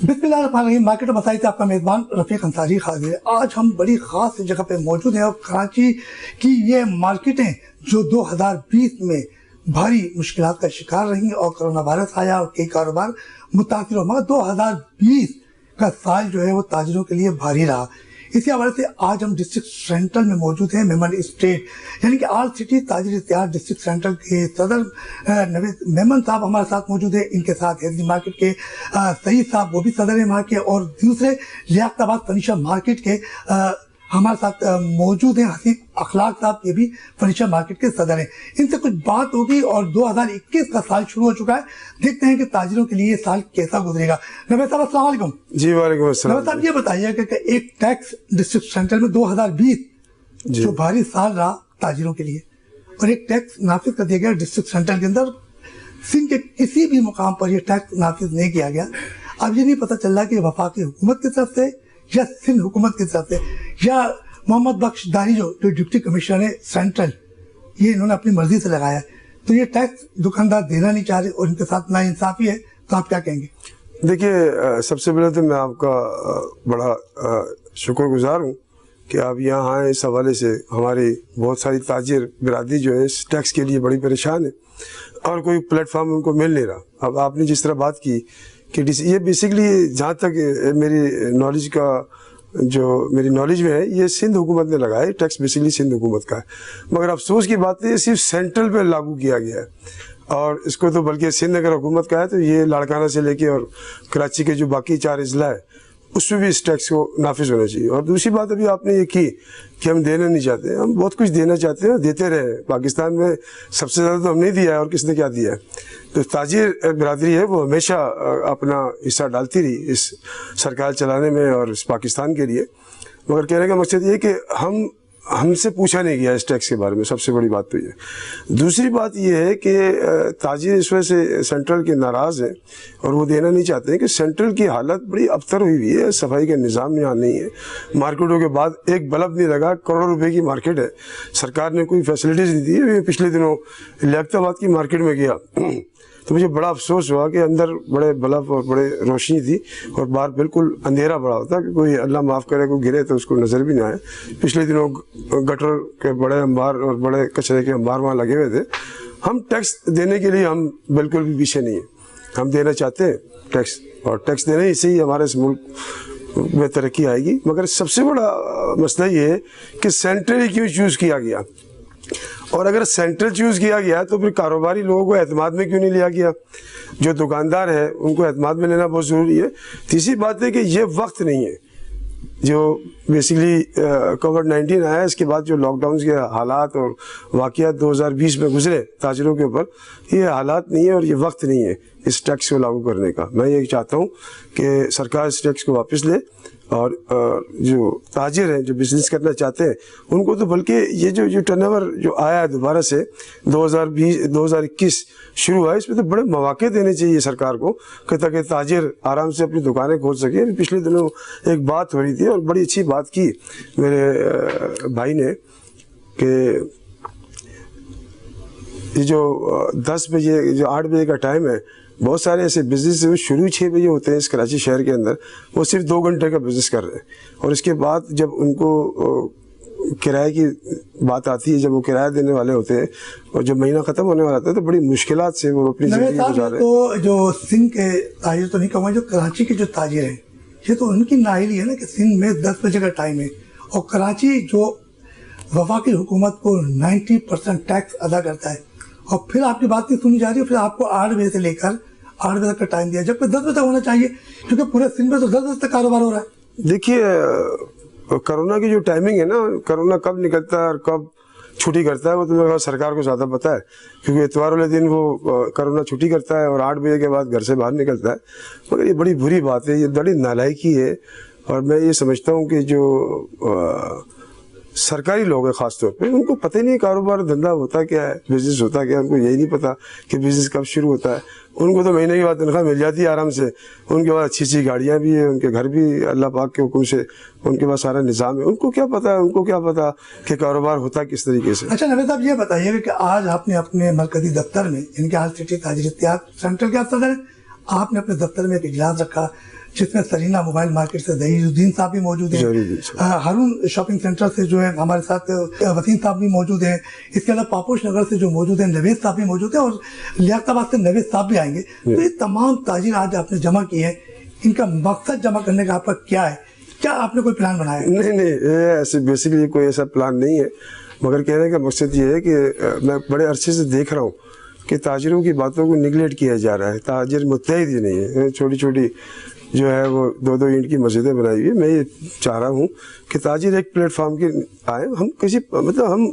बिस्मिल्लाहिर्रहमानिर्रहीम। मार्केट मसाइल से आपका मेज़बान रफ़ीक अंसारी हाज़िर है। आज हम बड़ी ख़ास जगह पे मौजूद हैं और कराची की ये मार्केटें जो 2020 में भारी मुश्किलात का शिकार रहीं और कोरोना वायरस आया और कई कारोबार मुतासिर हो, मगर 2020 का साल जो है वो ताजिरों के लिए भारी रहा। इसी हवाले से आज हम डिस्ट्रिक्ट सेंट्रल में मौजूद हैं, मेमन स्टेट यानी कि आल सिटी ताजिर इत्तेहाद डिस्ट्रिक्ट सेंट्रल के सदर नवीद मेमन साहब हमारे साथ मौजूद है। इनके साथ हेल्दी मार्केट के सईद साहब, वो भी सदर है वहाँ के, और दूसरे लियाकताबाद फर्नीचर मार्केट के हमारे साथ मौजूद हैं हसीब अखलाक साहब, ये भी फर्नीचर मार्केट के सदर हैं। इनसे कुछ बात होगी और 2021 का साल शुरू हो चुका है। देखते हैं कि ताजिरों के लिए साल कैसा गुजरेगा। नवीद साहब अस्सलाम वालेकुम। जी वालेकुम अस्सलाम। नवीद साहब ये बताइए कि एक टैक्स डिस्ट्रिक्ट सेंट्रल में 2020 जो भारी साल रहा ताजिरों के लिए, और एक टैक्स नाफिज कर दिया गया डिस्ट्रिक्ट सेंट्रल के अंदर, सिंध के किसी भी मुकाम पर यह टैक्स नाफिज नहीं किया गया। अब ये नहीं पता चल रहा कि वफाकी हुकूमत की तरफ से या सिंध हुकूमत की तरफ से या मोहम्मद बख्श दारी जो डिप्टी कमिश्नर है सेंट्रल, ये इन्होंने अपनी मर्जी से लगाया है। तो ये टैक्स दुकानदार देना नहीं चाह रहे और इनके साथ नाइंसाफी है, तो आप क्या कहेंगे? देखिए, सबसे पहले तो मैं आपका बड़ा शुक्रगुजार हूँ कि आप यहाँ आए। इस हवाले से हमारी बहुत सारी ताजिर बिरादरी जो है इस टैक्स के लिए बड़ी परेशान है और कोई प्लेटफार्म उनको मिल नहीं रहा। अब आपने जिस तरह बात की कि ये बेसिकली जहाँ तक मेरी नॉलेज में है, ये सिंध हुकूमत ने लगाया है। टैक्स बेसिकली सिंध हुकूमत का है, मगर अफसोस की बात है सिर्फ सेंट्रल पे लागू किया गया है और इसको तो बल्कि सिंध अगर हुकूमत का है तो ये लाड़काना से लेके और कराची के जो बाकी 4 अजला है उसमें भी इस टैक्स को नाफिज होना चाहिए। और दूसरी बात अभी आपने ये की कि हम देना नहीं चाहते, हम बहुत कुछ देना चाहते हैं, देते रहे। पाकिस्तान में सबसे ज़्यादा तो हमने ही दिया है और किसने क्या दिया है। तो ताजिर बिरादरी है वो हमेशा अपना हिस्सा डालती रही इस सरकार चलाने में और इस पाकिस्तान के लिए। मगर कहने का मकसद ये कि हमसे पूछा नहीं गया इस टैक्स के बारे में, सबसे बड़ी बात तो ये। दूसरी बात ये है कि ताजिर इस वजह से सेंट्रल के नाराज़ हैं और वो देना नहीं चाहते हैं कि सेंट्रल की हालत बड़ी अबतर हुई हुई है। सफाई का निज़ाम यहाँ नहीं है, मार्केटों के बाद एक बल्ब नहीं लगा। करोड़ों रुपए की मार्केट है, सरकार ने कोई फैसिलिटीज़ नहीं दी है। पिछले दिनों लियाकताबाद की मार्केट में गया तो मुझे बड़ा अफसोस हुआ कि अंदर बड़े बल्ब और बड़े रोशनी थी और बाहर बिल्कुल अंधेरा बड़ा होता कि कोई अल्लाह माफ़ करे कोई गिरे तो उसको नज़र भी ना आए। पिछले दिनों गटर के बड़े अंबार और बड़े कचरे के अंबार वहाँ लगे हुए थे। हम टैक्स देने के लिए हम बिल्कुल भी पीछे नहीं है, हम देना चाहते हैं टैक्स, और टैक्स देने से ही हमारे इस मुल्क में तरक्की आएगी। मगर सबसे बड़ा मसला ये है कि सेंट्रल क्यों चूज़ किया गया, और अगर सेंट्रल चूज़ किया गया तो फिर कारोबारी लोगों को एतमाद में क्यों नहीं लिया गया? जो दुकानदार है उनको एतमाद में लेना बहुत ज़रूरी है। तीसरी बात है कि ये वक्त नहीं है जो बेसिकली कोविड-19 आया, इसके बाद जो लॉकडाउन के हालात और वाक़यात 2020 में गुजरे ताजिरों के ऊपर, ये हालात नहीं है और ये वक्त नहीं है इस टैक्स को लागू करने का। मैं ये चाहता हूँ कि सरकार इस टैक्स को वापस ले और जो ताजिर हैं जो बिज़नेस करना चाहते हैं उनको तो बल्कि ये जो टर्नओवर जो आया है दोबारा से 2021 शुरू हुआ है, इसमें तो बड़े मौके देने चाहिए सरकार को कि ताकि ताजिर आराम से अपनी दुकानें खोल सके। पिछले दिनों एक बात हो रही थी और बड़ी अच्छी बात की मेरे भाई ने कि ये जो 10 बजे जो 8 बजे का टाइम है, बहुत सारे ऐसे बिज़नेस शुरू 6 बजे होते हैं इस कराची शहर के अंदर, वो सिर्फ 2 घंटे का बिज़नेस कर रहे हैं। और इसके बाद जब उनको किराए की बात आती है, जब वो किराया देने वाले होते हैं और जब महीना ख़त्म होने वाला होता है तो बड़ी मुश्किलात से वो अपनी ज़िंदगी गुजार रहे हैं। तो जो सिंध के ताजिर तो नहीं कहूँगा, जो कराची के जो ताजिर हैं, ये तो उनकी नाअहली है ना कि सिंध में 10 बजे का टाइम है और कराची जो वफाकी हुकूमत को 90% टैक्स अदा करता है, और फिर आपकी बात नहीं सुनी जा रही है। फिर आपको 8 बजे से लेकर 8 बजे तक का टाइम दिया, जबकि 10 बजे तक होना चाहिए, क्योंकि पूरे सिंध में तो 10 बजे तक कारोबार हो रहा है। देखिए, कोरोना की जो टाइमिंग है ना, कोरोना कब निकलता है और कब छुट्टी करता है वो तो मेरे ख्याल सरकार को ज़्यादा पता है, क्योंकि इतवार वाले दिन वो कोरोना छुट्टी करता है और 8 बजे के बाद घर से बाहर निकलता है। मगर ये बड़ी बुरी बात है, ये बड़ी नालायकी है। और मैं ये समझता हूँ कि जो सरकारी लोग हैं ख़ास तौर पे, उनको पता ही नहीं कारोबार धंधा होता क्या है, बिज़नेस होता क्या है, उनको यही नहीं पता कि बिज़नेस कब शुरू होता है। उनको तो महीने के बाद तनख्वाह मिल जाती है आराम से, उनके पास अच्छी गाड़ियाँ भी हैं, उनके घर भी अल्लाह पाक के हुक्म से उनके पास सारा निज़ाम है। उनको क्या पता है, उनको क्या पता कि कारोबार होता किस तरीके से। अच्छा नवीद साहब, ये बताइए कि आज आपने अपने मरकज़ी दफ्तर में, इनके आल सिटी ताजिर इत्तेहाद सेंट्रल के सदर हैं, आपने अपने दफ्तर में एक इजलास रखा जिसमें सरीना मोबाइल मार्केट से जहीरुद्दीन साहब भी मौजूद हैं, हारून शॉपिंग सेंटर से जो है हमारे साथ वसीम साहब भी मौजूद हैं, इसके अलावा पापोश नगर से जो मौजूद हैं नवेद साहब भी मौजूद हैं, और लियाकताबाद से नवेद साहब भी आएंगे। तो ये तमाम ताजिर आज आपने जमा किए हैं, इनका मकसद जमा करने का आपका क्या है? क्या आपने कोई प्लान बनाया है? नहीं, ये ऐसे बेसिकली कोई ऐसा प्लान नहीं है, मगर कहने का मकसद ये है कि मैं बड़े अरसे से देख रहा हूँ कि ताजिरों की बातों को निगलेक्ट किया जा रहा है। ताजिर मुत्तहिद ही नहीं है, छोटी छोटी जो है वो 2-2 ईंट की मस्जिदें बनाई हुई है। मैं ये चाह रहा हूँ कि ताजिर एक प्लेटफार्म के आए। हम किसी मतलब हम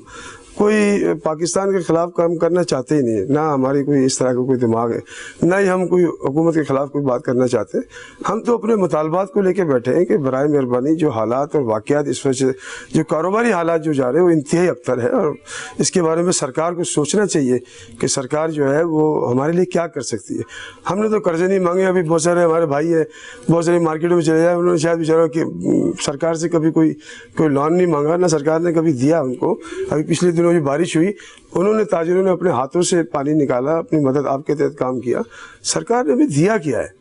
कोई पाकिस्तान के ख़िलाफ़ काम करना चाहते ही नहीं है, ना हमारी कोई इस तरह का कोई दिमाग है, ना ही हम कोई हुकूमत के ख़िलाफ़ कोई बात करना चाहते। हम तो अपने मुतालबात को लेके बैठे हैं कि बराए मेहरबानी जो हालात और वाक़यात इस वजह से जो कारोबारी हालात जो जा रहे हैं वो इंतहाई अबतर है, और इसके बारे में सरकार को सोचना चाहिए कि सरकार जो है वो हमारे लिए क्या कर सकती है। हमने तो कर्जे नहीं मांगे, अभी बहुत सारे हमारे भाई हैं, बहुत सारी मार्केटों में चले जाए, उन्होंने शायद बेचारा कि सरकार से कभी कोई लोन नहीं मांगा, ना सरकार ने कभी दिया उनको। अभी पिछले दिनों जो बारिश हुई, उन्होंने ताजिरों ने अपने हाथों से पानी निकाला, अपनी मदद आपके तहत काम किया। सरकार ने हमें दिया क्या है?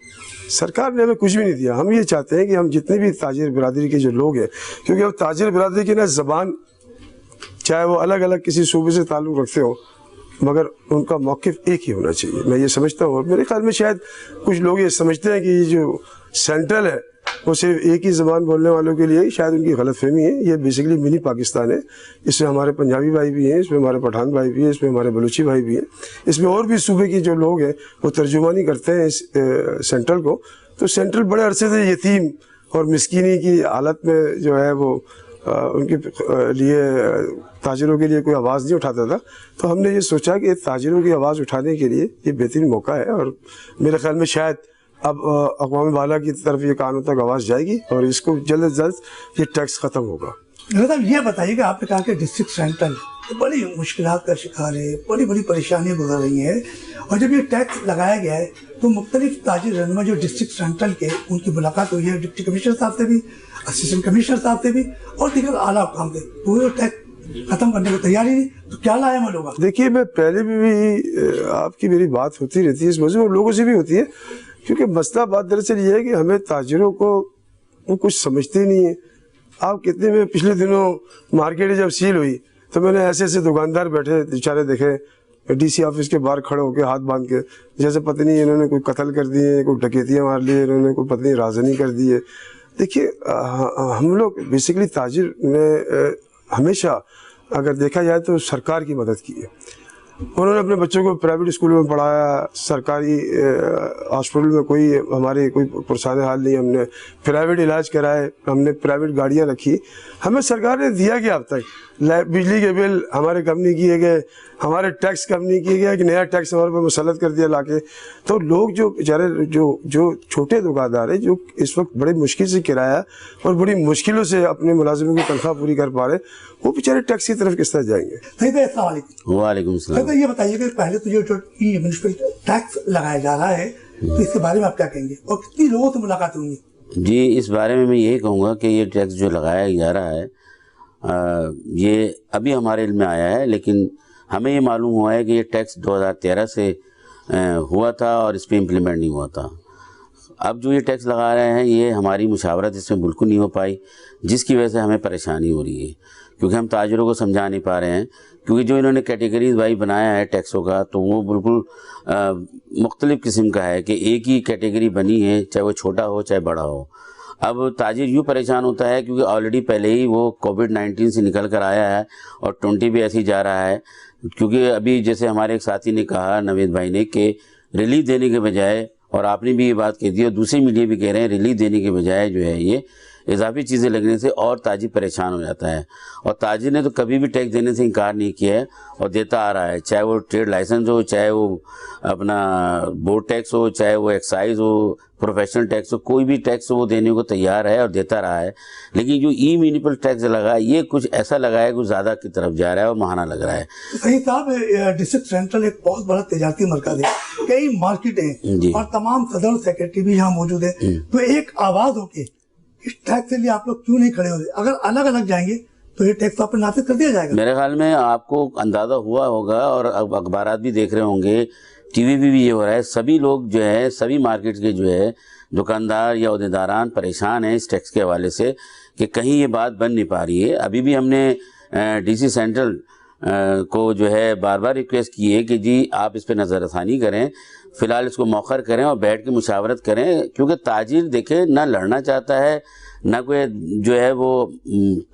सरकार ने हमें कुछ भी नहीं दिया। हम ये चाहते हैं कि हम जितने भी ताजिर बिरादरी के जो लोग हैं, क्योंकि अब ताजिर बिरादरी की ना ज़बान, चाहे वो अलग अलग किसी सूबे से ताल्लुक़ रखते हो, मगर उनका मौक़िफ़ एक ही होना चाहिए, मैं ये समझता हूँ। और मेरे ख्याल में शायद कुछ लोग ये समझते हैं कि ये जो सेंट्रल है वो सिर्फ एक ही ज़बान बोलने वालों के लिए, शायद उनकी गलतफहमी है। ये बेसिकली मिनी पाकिस्तान है, इसमें हमारे पंजाबी भाई भी हैं, इसमें हमारे पठान भाई भी हैं, इसमें हमारे बलूची भाई भी हैं, इसमें और भी सूबे के जो लोग हैं वो तर्जुमानी करते हैं इस सेंट्रल को। तो सेंट्रल बड़े अरसे से यतीम और मिस्कीनी की हालत में जो है वो उनके लिए ताजिरों के लिए कोई आवाज़ नहीं उठाता था। तो हमने ये सोचा कि ताजिरों की आवाज़ उठाने के लिए ये बेहतरीन मौका है, और मेरे ख्याल में शायद अब अक़वाम वाला की तरफ ये कानून तक आवाज़ जाएगी और इसको जल्द से जल्द ये टैक्स ख़त्म होगा। मतलब ये बताइए कि आपने कहा कि डिस्ट्रिक्ट सेंट्रल बड़ी मुश्किलात का शिकार है, बड़ी बड़ी परेशानियाँ गुजर रही हैं, और जब ये टैक्स लगाया गया है तो मुख्तलिफ ताजिर रहनुमा जो डिस्ट्रिक्ट सेंट्रल के, उनकी मुलाकात हुई है डिप्टी कमिश्नर साहब से भी, असिस्टेंट कमिश्नर साहब से भी, और दीगर आला हुकाम से, वो टैक्स ख़त्म करने की तैयारी नहीं। तो क्या लाया मैं लोग? देखिए, मैं पहले भी आपकी मेरी बात होती रहती है इस मौजूद, और लोगों से भी होती है, क्योंकि मसला बात दरअसल ये है कि हमें ताजिरों को वो कुछ समझते ही नहीं है। आप कितने में पिछले दिनों मार्केट जब सील हुई तो मैंने ऐसे ऐसे दुकानदार बैठे बेचारे देखे डीसी ऑफिस के बाहर खड़े होकर हाथ बांध के, जैसे पता नहीं इन्होंने कोई कत्ल कर दिए, कोई डकैतियाँ मार ली, इन्होंने कोई पता नहीं राजनी कर दी है। देखिए, हम लोग बेसिकली ताजिर ने हमेशा अगर देखा जाए तो सरकार की मदद की है। उन्होंने अपने बच्चों को प्राइवेट स्कूलों में पढ़ाया, सरकारी हॉस्पिटल में कोई हमारे कोई पुरसान हाल नहीं, हमने प्राइवेट इलाज कराए, हमने प्राइवेट गाड़ियां रखी। हमें सरकार ने दिया क्या अब तक? बिजली के बिल हमारे कम नहीं किए गए, हमारे टैक्स कम नहीं किए गए, एक नया टैक्स हमारे पर मुसल्लत कर दिया लाके। तो लोग जो बेचारे जो छोटे दुकानदार हैं, जो इस वक्त बड़े मुश्किल से किराया और बड़ी मुश्किलों से अपने मुलाजिमों की तनख्वाह पूरी कर पा रहे, वो बेचारे टैक्स की तरफ किस तरह जाएंगे? वालेकुम सलाम। ये बताइए कि पहले तो जो म्युनिसिपल टैक्स लगाया जा रहा है, तो इसके बारे में आप क्या कहेंगे और कितनी लोगों से मुलाकात होंगी? जी, इस बारे में मैं यही कहूँगा कि ये टैक्स जो लगाया जा रहा है ये अभी हमारे इल्म में आया है, लेकिन हमें ये मालूम हुआ है कि ये टैक्स 2013 से हुआ था और इस पर इम्प्लीमेंट नहीं हुआ था। अब जो ये टैक्स लगा रहे हैं ये हमारी मुशावरत इसमें बिल्कुल नहीं हो पाई, जिसकी वजह से हमें परेशानी हो रही है, क्योंकि हम ताजिरों को समझा नहीं पा रहे हैं। क्योंकि जो इन्होंने कैटेगरीज वाई बनाया है टैक्सों का, तो वो बिल्कुल मुख्तलिफ़ किस्म का है कि एक ही कैटेगरी बनी है, चाहे वो छोटा हो चाहे बड़ा हो। अब ताजिर यूँ परेशान होता है क्योंकि ऑलरेडी पहले ही वो कोविड-19 से निकल कर आया है और 20 भी ऐसे ही जा रहा है। क्योंकि अभी जैसे हमारे एक साथी ने कहा, नवेद भाई ने, कि रिलीफ देने के बजाय, और आपने भी ये बात कह दी और दूसरे मीडिया भी कह रहे हैं, रिलीफ देने के बजाय जो है ये इजाफी चीज़ें लगने से और ताजिर परेशान हो जाता है। और ताजिर ने तो कभी भी टैक्स देने से इनकार नहीं किया है और देता आ रहा है, चाहे वो ट्रेड लाइसेंस हो, चाहे वो अपना बोर्ड टैक्स हो, चाहे वो एक्साइज हो, प्रोफेशनल टैक्स हो, कोई भी टैक्स हो वो देने को तैयार है और देता रहा है। लेकिन जो ई म्युनिसिपल टैक्स लगा है ये कुछ ऐसा लगा है, कुछ ज़्यादा की तरफ जा रहा है और महाना लग रहा है। सही साहब, डिस्ट्रिक्ट सेंट्रल एक बहुत बड़ा तजारती मरकज है, कई मार्केटें और तमाम सदर सेक्रेटरी भी यहाँ मौजूद है। तो एक आवाज़ हो के इस टैक्स के लिए आप लोग क्यों नहीं खड़े होते? अगर अलग अलग जाएंगे तो ये टैक्स आप पर नाफिज कर दिया जाएगा। मेरे ख्याल में आपको अंदाज़ा हुआ होगा और अब अखबारात भी देख रहे होंगे, टीवी भी ये हो रहा है, सभी लोग जो है, सभी मार्केट के जो है दुकानदार या अहदेदारान परेशान हैं इस टैक्स के हवाले से कि कहीं ये बात बन नहीं पा रही है। अभी भी हमने डीसी सेंट्रल को जो है बार बार रिक्वेस्ट की है कि जी आप इस पर नज़रसानी करें, फ़िलहाल इसको मौखर करें और बैठ के मुशावरत करें, क्योंकि ताजिर देखें ना लड़ना चाहता है ना कोई जो है वो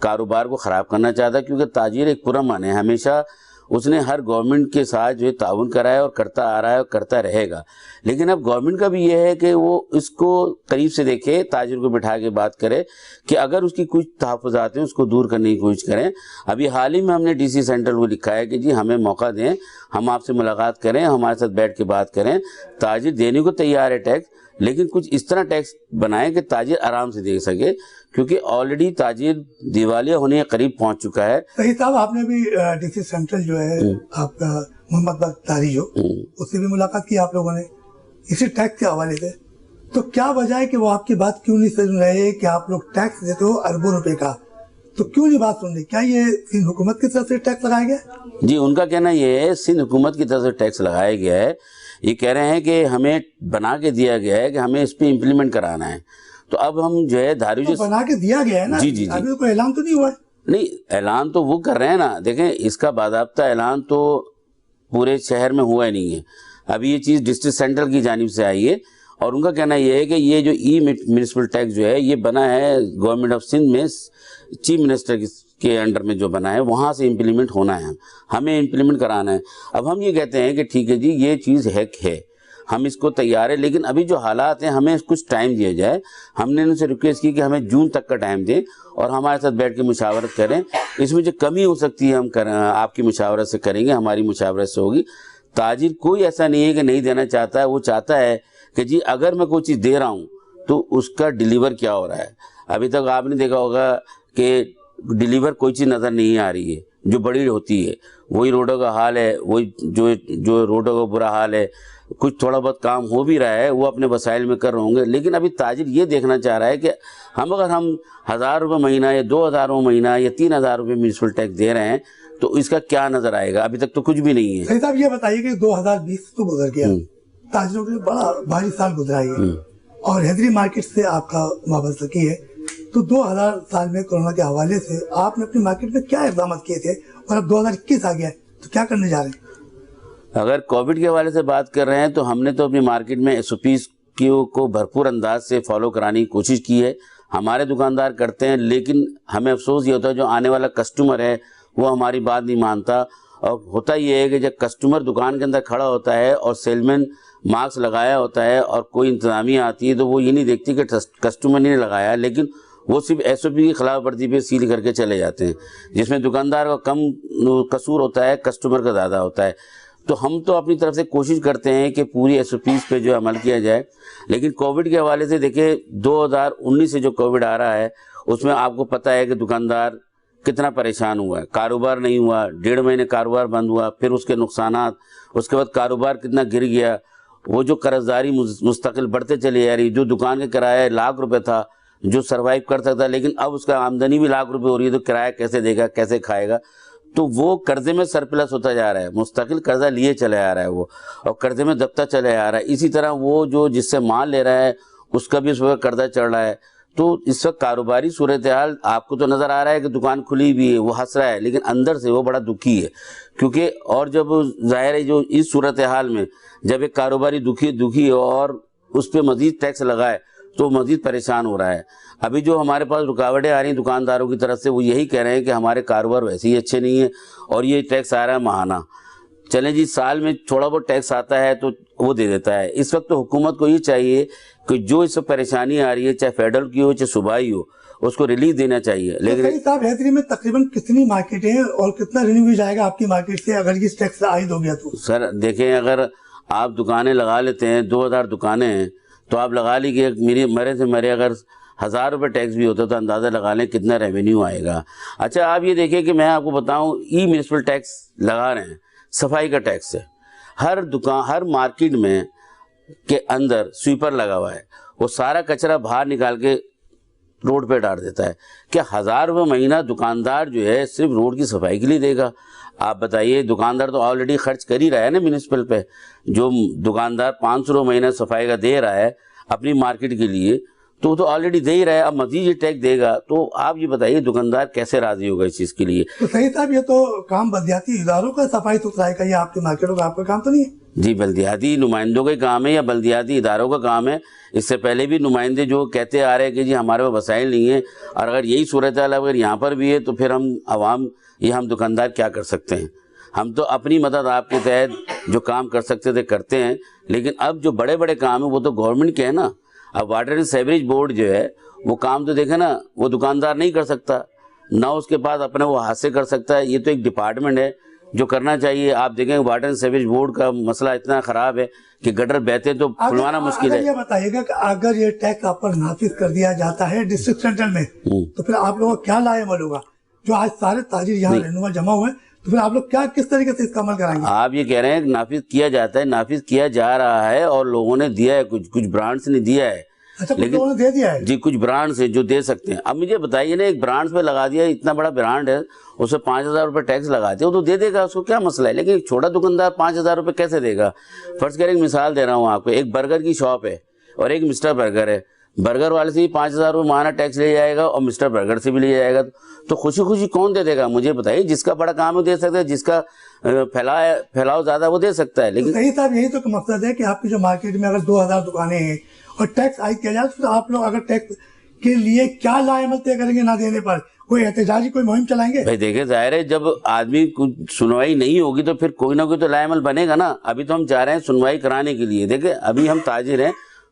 कारोबार को ख़राब करना चाहता, क्योंकि ताजिर एक पुरअमन है, हमेशा उसने हर गवर्नमेंट के साथ जो है ताउन करा है और करता आ रहा है और करता रहेगा। लेकिन अब गवर्नमेंट का भी ये है कि वो इसको करीब से देखे, ताजिर को बिठा के बात करे कि अगर उसकी कुछ तहफ़्फ़ुज़ात हैं उसको दूर करने की कोशिश करें। अभी हाल ही में हमने डीसी सेंट्रल को लिखा है कि जी हमें मौका दें, हम आपसे मुलाकात करें, हमारे साथ बैठ के बात करें। ताजिर देने को तैयार है टैक्स, लेकिन कुछ इस तरह टैक्स बनाएं कि ताजिर आराम से दे सके, क्योंकि ऑलरेडी ताजिर दिवालिया होने के करीब पहुंच चुका है। सही साहब, आपने भी डीसी सेंट्रल जो है आपका मोहम्मद बख्तारी जो, उससे भी मुलाकात की आप लोगों ने इसी टैक्स के हवाले से, तो क्या वजह है कि वो आपकी बात क्यों नहीं सुन रहे कि आप लोग टैक्स देते हो अरबों रुपए का, तो क्यों नहीं बात सुन रहे? क्या ये सिंध हुकूमत की तरफ से टैक्स लगाया गया? जी, उनका कहना ये है सिंध हुकूमत की तरफ से टैक्स लगाया गया है। ये कह रहे हैं कि हमें बना के दिया गया है कि हमें इस पे इम्प्लीमेंट कराना है। तो अब हम जो है धारू तो बना के दिया गया है ना, जी, अभी तो कोई ऐलान तो नहीं हुआ है। नहीं, ऐलान तो वो कर रहे हैं ना, देखें इसका बाज़ाब्ता ऐलान तो पूरे शहर में हुआ ही नहीं है। अभी ये चीज़ डिस्ट्रिक्ट सेंट्रल की जानिब से आई है और उनका कहना ये है कि ये जो ई म्युनिसिपल टैक्स जो है ये बना है गवर्नमेंट ऑफ सिंध में, चीफ मिनिस्टर के अंडर में जो बना है वहाँ से इम्प्लीमेंट होना है, हमें इम्प्लीमेंट कराना है। अब हम ये कहते हैं कि ठीक है जी ये चीज़ है, हम इसको तैयार है, लेकिन अभी जो हालात हैं हमें कुछ टाइम दिया जाए। हमने उनसे रिक्वेस्ट की कि हमें जून तक का टाइम दें और हमारे साथ बैठ के मुशावरत करें। इसमें जो कमी हो सकती है हम आपकी मुशावरत से करेंगे, हमारी मुशावरत से होगी। ताजिर कोई ऐसा नहीं है कि नहीं देना चाहता है, वो चाहता है कि जी अगर मैं कोई चीज़ दे रहा हूँ तो उसका डिलीवर क्या हो रहा है। अभी तक आपने देखा होगा कि डिलीवर कोई चीज़ नज़र नहीं आ रही है जो बड़ी होती है। वही रोडों का हाल है, वही जो रोडों का बुरा हाल है। कुछ थोड़ा बहुत काम हो भी रहा है वो अपने वसाइल में कर रहे होंगे, लेकिन अभी ताजिर ये देखना चाह रहा है कि अगर हम 1000 रुपये महीना या 2000 महीना या 3000 रुपये म्यूनसिपल टैक्स दे रहे हैं तो इसका क्या नज़र आएगा। अभी तक तो कुछ भी नहीं है। सही साहब, ये बताइए कि 2020 तो गुजर गया, ताजिरों के लिए बड़ा भारी साल गुजरा है और हैदरी मार्केट से आपका वाबस्तगी है, तो 2000 साल में कोरोना के हवाले से आपने अपनी मार्केट में क्या इक़दाम किए थे और अब 2021 आ गया है तो क्या करने जा रहे हैं? अगर कोविड के हवाले से बात कर रहे हैं तो हमने तो अपनी मार्केट में SOPs को भरपूर अंदाज से फॉलो कराने की कोशिश की है। हमारे दुकानदार करते हैं, लेकिन हमें अफसोस ये होता है जो आने वाला कस्टमर है वो हमारी बात नहीं मानता। और होता ये है कि जब कस्टमर दुकान के अंदर खड़ा होता है और सेलमैन मास्क लगाया होता है और कोई इंतज़ामिया आती है तो वो ये नहीं देखती कि कस्टमर ने लगाया, लेकिन वो सिर्फ SOP की खिलाफ वर्जी पे सील करके चले जाते हैं, जिसमें दुकानदार का कम कसूर होता है, कस्टमर का ज़्यादा होता है। तो हम तो अपनी तरफ से कोशिश करते हैं कि पूरी SOPs पे जो अमल किया जाए, लेकिन कोविड के हवाले से देखिए 2019 से जो कोविड आ रहा है उसमें आपको पता है कि दुकानदार कितना परेशान हुआ है, कारोबार नहीं हुआ, 1.5 महीने कारोबार बंद हुआ, फिर उसके नुकसानात, उसके बाद कारोबार कितना गिर गया, वो जो कर्जदारी मुस्तकिल बढ़ते चली जा रही, जो दुकान का किराया लाख रुपए था जो सरवाइव कर सकता, लेकिन अब उसका आमदनी भी लाख रुपए हो रही है तो किराया कैसे देगा, कैसे खाएगा। तो वो कर्जे में सरप्लस होता जा रहा है, मुस्तकिल कर्जा लिए चले आ रहा है वो, और कर्जे में दबता चले आ रहा है। इसी तरह वो जो जिससे माल ले रहा है उसका भी उस पर कर्जा चढ़ रहा है। तो इस वक्त कारोबारी सूरत हाल आपको तो नज़र आ रहा है कि दुकान खुली भी है, वो हंस रहा है, लेकिन अंदर से वो बड़ा दुखी है, क्योंकि और जब जाहिर है जो इस सूरत हाल में जब एक कारोबारी दुखी हो और उस पर मज़ीद टैक्स लगाए तो मज़ीद परेशान हो रहा है। अभी जो हमारे पास रुकावटें आ रही हैं दुकानदारों की तरफ से, वो यही कह रहे हैं कि हमारे कारोबार वैसे ही अच्छे नहीं है और ये टैक्स आ रहा है माहाना। चलें जी, साल में थोड़ा बहुत टैक्स आता है तो वो दे देता है। इस वक्त तो हुकूमत को ये चाहिए कि जो इस वक्त परेशानी आ रही है, चाहे फेडरल की हो चाहे सूबाई हो, उसको रिलीफ देना चाहिए। लेकिन साहब हैदरी में तकरीबन कितनी मार्केट है और कितना रेवेन्यू जाएगा आपकी मार्केट से अगर इस टैक्स आयद हो गया तो? सर देखें, अगर आप दुकानें लगा लेते हैं, 2000 दुकानें हैं तो आप लगा लीजिए मेरे से मेरे अगर 1000 रुपये टैक्स भी होता तो अंदाज़ा लगा लें कितना रेवेन्यू आएगा। अच्छा, आप ये देखिए कि मैं आपको बताऊं, ई म्युनिसिपल टैक्स लगा रहे हैं, सफाई का टैक्स है, हर दुकान हर मार्केट में के अंदर स्वीपर लगा हुआ है, वो सारा कचरा बाहर निकाल के روڈ پہ ڈال دیتا ہے. کیا 1000 روپے مہینہ دکاندار جو ہے صرف روڈ کی صفائی کے لیے دے گا؟ آپ بتائیے. دکاندار تو آلریڈی خرچ کر ہی رہا ہے نا میونسپل پہ. جو دکاندار 500 روپے مہینہ صفائی کا دے رہا ہے اپنی مارکیٹ کے لیے تو وہ تو آلریڈی دے ہی رہا ہے, اب مزید یہ ٹیکس دے گا تو آپ یہ بتائیے دکاندار کیسے راضی ہوگا اس چیز کے لیے؟ تو صحیح صاحب, یہ تو کام بلدیاتی اداروں کا صفائی ستھرائی کا, یہ آپ کی مارکیٹوں کا آپ کا کام تو نہیں ہے؟ جی, بلدیاتی نمائندوں کا کام ہے یا بلدیاتی اداروں کا کام ہے. اس سے پہلے بھی نمائندے جو کہتے آ رہے ہیں کہ جی ہمارے پاس وسائل نہیں ہیں, اور اگر یہی صورتحال اگر یہاں پر بھی ہے تو پھر ہم عوام یا ہم دکاندار کیا کر سکتے ہیں؟ ہم تو اپنی مدد آپ کے تحت جو کام کر سکتے تھے کرتے ہیں, لیکن اب جو بڑے بڑے کام ہیں وہ تو گورنمنٹ کے ہیں نا. اب واٹر اینڈ سیوریج بورڈ جو ہے وہ کام تو دیکھیں نا, وہ دکاندار نہیں کر سکتا, نہ اس کے پاس اپنے وہ ہاتھ سے کر سکتا ہے. یہ تو ایک ڈپارٹمنٹ ہے جو کرنا چاہیے. آپ دیکھیں واٹر اینڈ سیوریج بورڈ کا مسئلہ اتنا خراب ہے کہ گٹر بہتے تو کھلوانا مشکل ہے. یہ بتائیے گا کہ اگر یہ ٹیکس آپ پر نافذ کر دیا جاتا ہے ڈسٹرکٹ سینٹر میں تو پھر آپ لوگوں کو کیا لائے عمل ہوگا؟ جو آج سارے تاجر یہاں رہنما جمع ہوئے ہیں تو پھر آپ لوگ کیا کس طریقے سے اس کا عمل کرائیں گے؟ آپ یہ کہہ رہے ہیں کہ نافذ کیا جاتا ہے, نافذ کیا جا رہا ہے اور لوگوں نے دیا ہے, کچھ برانڈس نے دیا ہے. اچھا, کچھ لوگوں نے دے دیا ہے؟ جی, کچھ برانڈ سے جو دے سکتے ہیں. اب مجھے بتائیے نا, ایک برانڈ پہ لگا دیا, اتنا بڑا برانڈ ہے اسے 5000 روپے ٹیکس لگاتے وہ تو دے دے گا, اس کو کیا مسئلہ ہے. لیکن ایک چھوٹا دکاندار 5000 روپے کیسے دے گا؟ فرض کریں ایک مثال دے رہا ہوں آپ کو, ایک برگر کی شاپ ہے اور ایک مسٹر برگر ہے. برگر والے سے بھی 5000 روپے ماہانہ ٹیکس لے جائے گا اور مسٹر برگر سے بھی لے جائے گا, تو خوشی خوشی کون دے دے گا؟ مجھے بتائیے. جس کا بڑا کام ہے دے سکتا ہے, جس کا پھیلاؤ زیادہ وہ دے سکتا ہے. لیکن صحیح صاحب, یہی تو مقصد ہے کہ آپ کی جو مارکیٹ میں اگر 2000 دکانیں ہیں اور ٹیکس عائد کیا جائے تو پھر آپ لوگ اگر ٹیکس کے لیے کیا لائے عمل طے کریں گے نہ دینے پر؟ کوئی احتجاجی کوئی مہم چلائیں گے؟ بھائی دیکھیں, ظاہر ہے جب آدمی کچھ سنوائی نہیں ہوگی تو پھر کوئی نہ کوئی تو لائے عمل بنے گا نا. ابھی تو ہم چاہ رہے ہیں سنوائی کرانے کے لیے. دیکھیں ابھی ہم تاجر ہیں,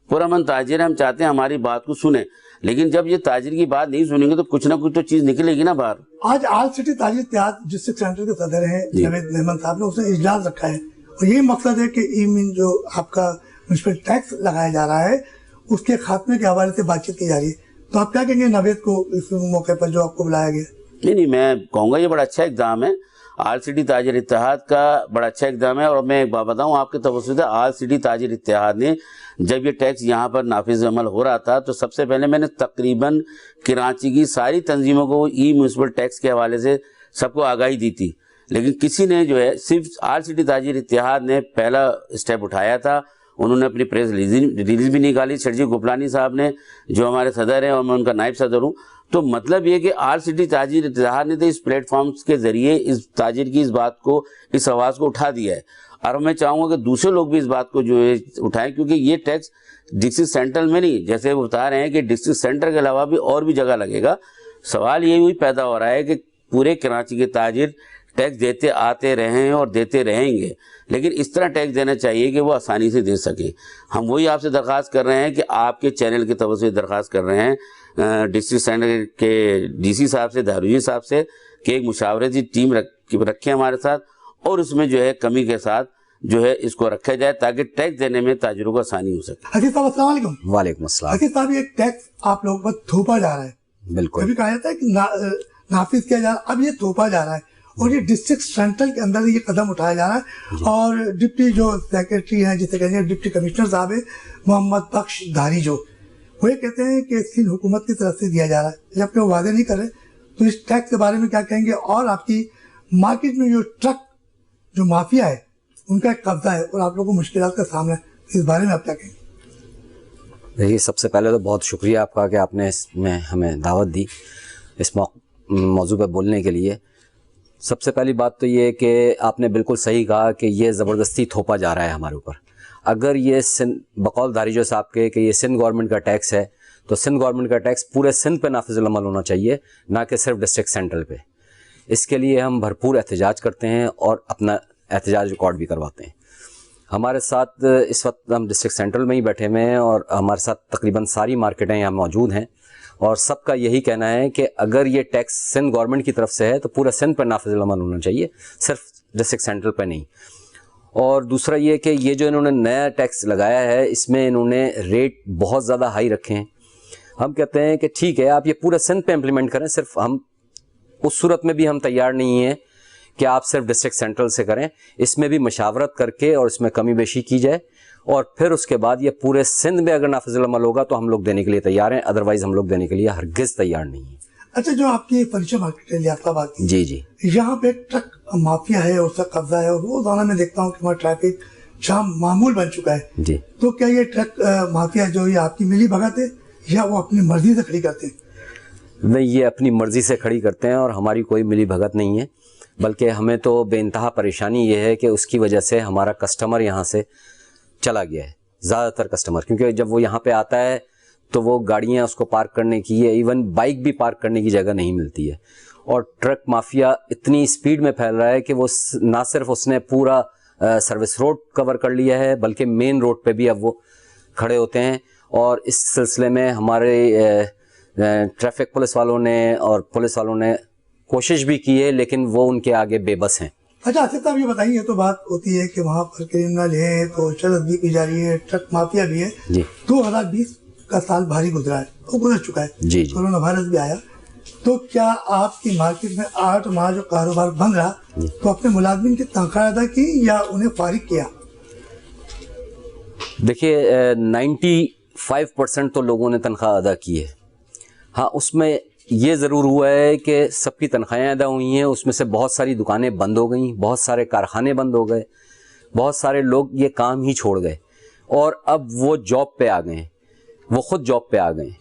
پرامن تاجر ہیں, ہم چاہتے ہیں ہماری بات کو سنیں, لیکن جب یہ تاجر کی بات نہیں سنیں گے تو کچھ نہ کچھ تو چیز نکلے گی نا باہر. آج آل سٹی تاجر اتحاد ڈسٹرکٹ سینٹر کے صدر ہیں جاوید احمد صاحب نے, اس نے اجلاس رکھا ہے اور یہی مقصد ہے کہ ایمن جو آپ کا میونسپل ٹیکس لگایا جا رہا ہے اس کے خاتمے کے حوالے سے بات چیت کی جا رہی ہے. تو آپ کیا کہیں گے نوید کو اس موقع پر جو آپ کو بلایا گیا؟ نہیں, میں کہوں گا یہ بڑا اچھا اقدام ہے. آل سٹی تاجر اتحاد کا بڑا اچھا اقدام ہے. اور میں ایک بات بتاؤں آپ کے توسط آل سٹی تاجر اتحاد نے جب یہ ٹیکس یہاں پر نافذ عمل ہو رہا تھا تو سب سے پہلے میں نے تقریباً کراچی کی ساری تنظیموں کو ای میونسپل ٹیکس کے حوالے سے سب کو آگاہی دی تھی, لیکن کسی نے جو ہے صرف آل سٹی تاجر اتحاد نے پہلا اسٹیپ اٹھایا تھا. انہوں نے اپنی پریس ریلیز بھی نکالی, شرجی گوپلانی صاحب نے جو ہمارے صدر ہیں اور میں ان کا نائب صدر ہوں. تو مطلب یہ کہ آل سٹی تاجر اتحاد نے تو اس پلیٹ فارمز کے ذریعے اس تاجر کی اس بات کو, اس آواز کو اٹھا دیا ہے. اور میں چاہوں گا کہ دوسرے لوگ بھی اس بات کو جو ہے اٹھائیں, کیونکہ یہ ٹیکس ڈسٹرکٹ سینٹر میں نہیں, جیسے وہ بتا رہے ہیں کہ ڈسٹرکٹ سینٹر کے علاوہ بھی اور بھی جگہ لگے گا. سوال یہ ہوئی پیدا ہو رہا ہے کہ پورے کراچی کے تاجر ٹیکس دیتے آتے رہے ہیں اور دیتے رہیں گے, لیکن اس طرح ٹیکس دینا چاہیے کہ وہ آسانی سے دے سکیں. ہم وہی آپ سے درخواست کر رہے ہیں کہ آپ کے چینل کے توسط سے درخواست کر رہے ہیں ڈسٹرکٹ سینٹر کے ڈی سی صاحب سے, داروجی صاحب سے, کہ ایک مشاورتی ٹیم رکھیں ہمارے ساتھ اور اس میں جو ہے کمی کے ساتھ جو ہے اس کو رکھا جائے تاکہ ٹیکس دینے میں تاجروں کو آسانی ہو سکے. حفیظ صاحب السلام علیکم. وعلیکم السلام. حفیظ صاحب, یہ ٹیکس آپ لوگوں پر تھوپا جا رہا ہے, بالکل کبھی کہا جاتا ہے کہ نافذ کیا جا رہا ہے, اب یہ تھوپا جا رہا ہے اور یہ ڈسٹرکٹ سینٹرل کے اندر یہ قدم اٹھایا جا رہا ہے. اور ڈپٹی جو سیکرٹری ہیں, جسے کہیں گے ڈپٹی کمشنر صاحب ہے محمد بخش دھاری, جو وہ یہ کہتے ہیں کہ سندھ حکومت کی طرف سے دیا جا رہا ہے, جبکہ وہ واضح نہیں کر رہے. تو اس ٹیکس کے بارے میں کیا کہیں گے؟ اور آپ کی مارکیٹ میں جو ٹرک جو مافیا ہے ان کا ایک قبضہ ہے اور آپ لوگوں کو مشکلات کا سامنا ہے, اس بارے میں آپ کیا کہیں گے؟ دیکھیے, سب سے پہلے تو بہت شکریہ آپ کا کہ آپ نے اس میں ہمیں دعوت دی اس موضوع پہ بولنے کے لیے. سب سے پہلی بات تو یہ کہ آپ نے بالکل صحیح کہا کہ یہ زبردستی تھوپا جا رہا ہے ہمارے اوپر. اگر یہ بقول داریجو صاحب کے کہ یہ سندھ گورنمنٹ کا ٹیکس ہے تو سندھ گورنمنٹ کا ٹیکس پورے سندھ پہ نافذ العمل ہونا چاہیے, نہ کہ صرف ڈسٹرکٹ سینٹرل پہ. اس کے لیے ہم بھرپور احتجاج کرتے ہیں اور اپنا احتجاج ریکارڈ بھی کرواتے ہیں. ہمارے ساتھ اس وقت ہم ڈسٹرکٹ سینٹرل میں ہی بیٹھے ہوئے ہیں اور ہمارے ساتھ تقریباً ساری مارکیٹیں یہاں موجود ہیں, اور سب کا یہی کہنا ہے کہ اگر یہ ٹیکس سندھ گورنمنٹ کی طرف سے ہے تو پورا سندھ پر نافذ العمل ہونا چاہیے, صرف ڈسٹرکٹ سینٹرل پہ نہیں. اور دوسرا یہ کہ یہ جو انہوں نے نیا ٹیکس لگایا ہے اس میں انہوں نے ریٹ بہت زیادہ ہائی رکھے ہیں. ہم کہتے ہیں کہ ٹھیک ہے آپ یہ پورے سندھ پہ امپلیمنٹ کریں, صرف ہم اس صورت میں بھی ہم تیار نہیں ہیں کہ آپ صرف ڈسٹرکٹ سینٹرل سے کریں. اس میں بھی مشاورت کر کے اور اس میں کمی بیشی کی جائے, اور پھر اس کے بعد یہ پورے سندھ میں اگر نافذ العمل ہوگا تو ہم لوگ دینے کے لیے تیار ہیں, ادروائز ہم لوگ دینے کے لیے ہرگز تیار نہیں ہیں. اچھا, جو آپ کی فرنیچر مارکیٹ ہے لیاقت آباد کی, جی جی, یہاں پہ ٹرک مافیا ہے, اس کا قبضہ ہے, اور روزانہ میں دیکھتا ہوں کہ وہاں ٹریفک جام معمول بن چکا ہے. جی. تو کیا یہ ٹرک مافیا جو یہ آپ کی ملی بھگت ہے یا وہ اپنی مرضی سے کھڑی کرتے ہیں؟ نہیں, یہ اپنی مرضی سے کھڑی کرتے ہیں اور ہماری کوئی ملی بھگت نہیں ہے, بلکہ ہمیں تو بے انتہا پریشانی یہ ہے کہ اس کی وجہ سے ہمارا کسٹمر یہاں سے چلا گیا ہے, زیادہ تر کسٹمر, کیونکہ جب وہ یہاں پہ آتا ہے تو وہ گاڑیاں اس کو پارک کرنے کی ہے, ایون بائک بھی پارک کرنے کی جگہ نہیں ملتی ہے. اور ٹرک مافیا اتنی سپیڈ میں پھیل رہا ہے کہ وہ نہ صرف اس نے پورا سروس روڈ کور کر لیا ہے بلکہ مین روڈ پہ بھی اب وہ کھڑے ہوتے ہیں. اور اس سلسلے میں ہمارے ٹریفک پولیس والوں نے اور پولیس والوں نے کوشش بھی کی ہے, لیکن وہ ان کے آگے بے بس ہیں. اچھا آصف صاحب, یہ بتائیے, یہ تو بات ہوتی ہے کہ وہاں پر کرمنل ہے تو چلت بھی کی جا رہی ہے, ٹرک مافیا بھی ہے. جی. 2020 کا سال بھاری گزرا ہے, وہ گزر چکا ہے. جی جی. کورونا وائرس بھی آیا, تو کیا آپ کی مارکیٹ میں 8 ماہ جو کاروبار بند رہا تو اپنے ملازمین کی تنخواہ ادا کی یا انہیں فارغ کیا؟ دیکھیے 95% تو لوگوں نے تنخواہ ادا کی ہے. ہاں, اس میں یہ ضرور ہوا ہے کہ سب کی تنخواہیں ادا ہوئی ہیں, اس میں سے بہت ساری دکانیں بند ہو گئیں, بہت سارے کارخانے بند ہو گئے, بہت سارے لوگ یہ کام ہی چھوڑ گئے اور اب وہ جاب پہ آ گئے ہیں, وہ خود جاب پہ آ گئے ہیں.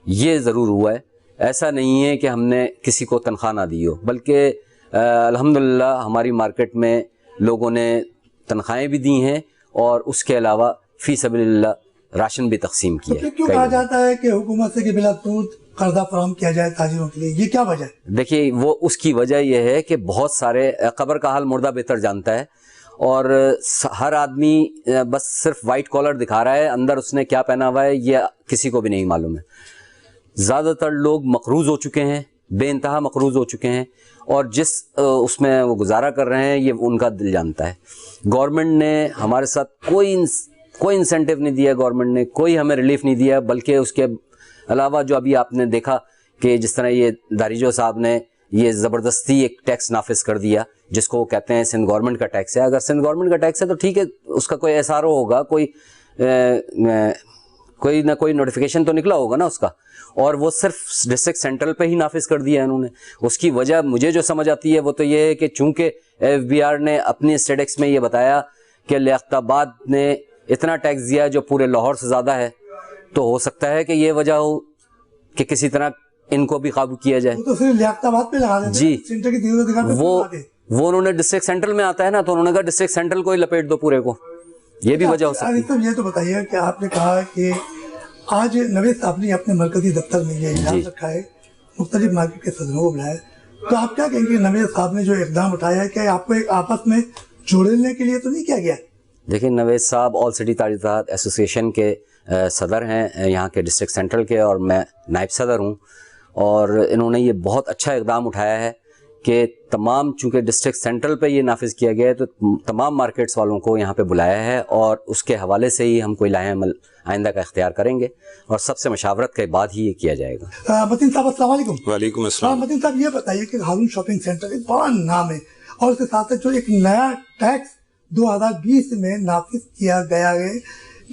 یہ ضرور ہوا ہے, ایسا نہیں ہے کہ ہم نے کسی کو تنخواہ نہ دی ہو, بلکہ الحمدللہ ہماری مارکیٹ میں لوگوں نے تنخواہیں بھی دی ہیں اور اس کے علاوہ فی سبیل اللہ راشن بھی تقسیم کیا ہے. کیوں کہا جاتا ہے کہ حکومت سے کہ بلا سود قرضہ فراہم کیا جائے تاجروں کے لیے, یہ کیا وجہ ہے؟ دیکھیے, وہ اس کی وجہ یہ ہے کہ بہت سارے, قبر کا حال مردہ بہتر جانتا ہے, اور ہر آدمی بس صرف وائٹ کالر دکھا رہا ہے, اندر اس نے کیا پہنا ہوا ہے یہ کسی کو بھی نہیں معلوم ہے. زیادہ تر لوگ مقروض ہو چکے ہیں, بے انتہا مقروض ہو چکے ہیں, اور جس اس میں وہ گزارا کر رہے ہیں یہ ان کا دل جانتا ہے. گورنمنٹ نے ہمارے ساتھ کوئی انسینٹیو نہیں دیا, گورنمنٹ نے کوئی ہمیں ریلیف نہیں دیا, بلکہ اس کے علاوہ جو ابھی آپ نے دیکھا کہ جس طرح یہ داریجو صاحب نے یہ زبردستی ایک ٹیکس نافذ کر دیا جس کو وہ کہتے ہیں سندھ گورنمنٹ کا ٹیکس ہے. اگر سندھ گورنمنٹ کا ٹیکس ہے تو ٹھیک ہے, اس کا کوئی ایس آر او ہوگا, کوئی نہ کوئی نوٹیفیکیشن تو نکلا ہوگا نا اس کا, اور وہ صرف ڈسٹرکٹ سینٹرل پہ ہی نافذ کر دیا ہے انہوں نے. اس کی وجہ مجھے جو سمجھ آتی ہے وہ تو یہ ہے کہ چونکہ FBR نے اپنی اسٹیٹکس میں یہ بتایا کہ لیاقت آباد نے اتنا ٹیکس دیا جو پورے لاہور سے زیادہ ہے, تو ہو سکتا ہے کہ یہ وجہ ہو کہ کسی طرح ان کو بھی قابو کیا جائے. تو صرف لیاقت آباد پہ لگا دیتے, جی, سینٹر کی دیوار دکھا دیتے, وہ انہوں نے ڈسٹرکٹ سینٹرل میں آتا ہے نا, تو انہوں نے کہا ڈسٹرکٹ سینٹرل کو ہی لپیٹ دو پورے کو, یہ بھی وجہ ہو سکتی ہے. یہ تو بتائیے کہ آپ نے کہا کہ آج نوید صاحب نے اپنے مرکزی دفتر میں یہ اعلان رکھا ہے, مختلف مارکیٹ کے صدروں کو بلایا, تو آپ کیا کہیں گے نوید صاحب نے جو اقدام اٹھایا ہے کہ آپ کو ایک آپس میں جوڑنے کے لیے تو نہیں کیا گیا؟ دیکھیں, نوید صاحب آل سٹی تاجرات ایسوسیشن کے صدر ہیں یہاں کے ڈسٹرکٹ سینٹرل کے, اور میں نائب صدر ہوں, اور انہوں نے یہ بہت اچھا اقدام اٹھایا ہے کہ تمام, چونکہ ڈسٹرکٹ سینٹرل پہ یہ نافذ کیا گیا ہے تو تمام مارکیٹس والوں کو یہاں پہ بلایا ہے, اور اس کے حوالے سے ہی ہم کوئی لاہے عمل آئندہ کا اختیار کریں گے, اور سب سے مشاورت کے بعد ہی یہ کیا جائے گا. متین صاحب السلام علیکم. وعلیکم السلام. متین صاحب یہ بتائیے کہ ہارون شاپنگ سینٹر ایک بڑا نام ہے, اور اس کے ساتھ جو ایک نیا ٹیکس 2020 میں نافذ کیا گیا ہے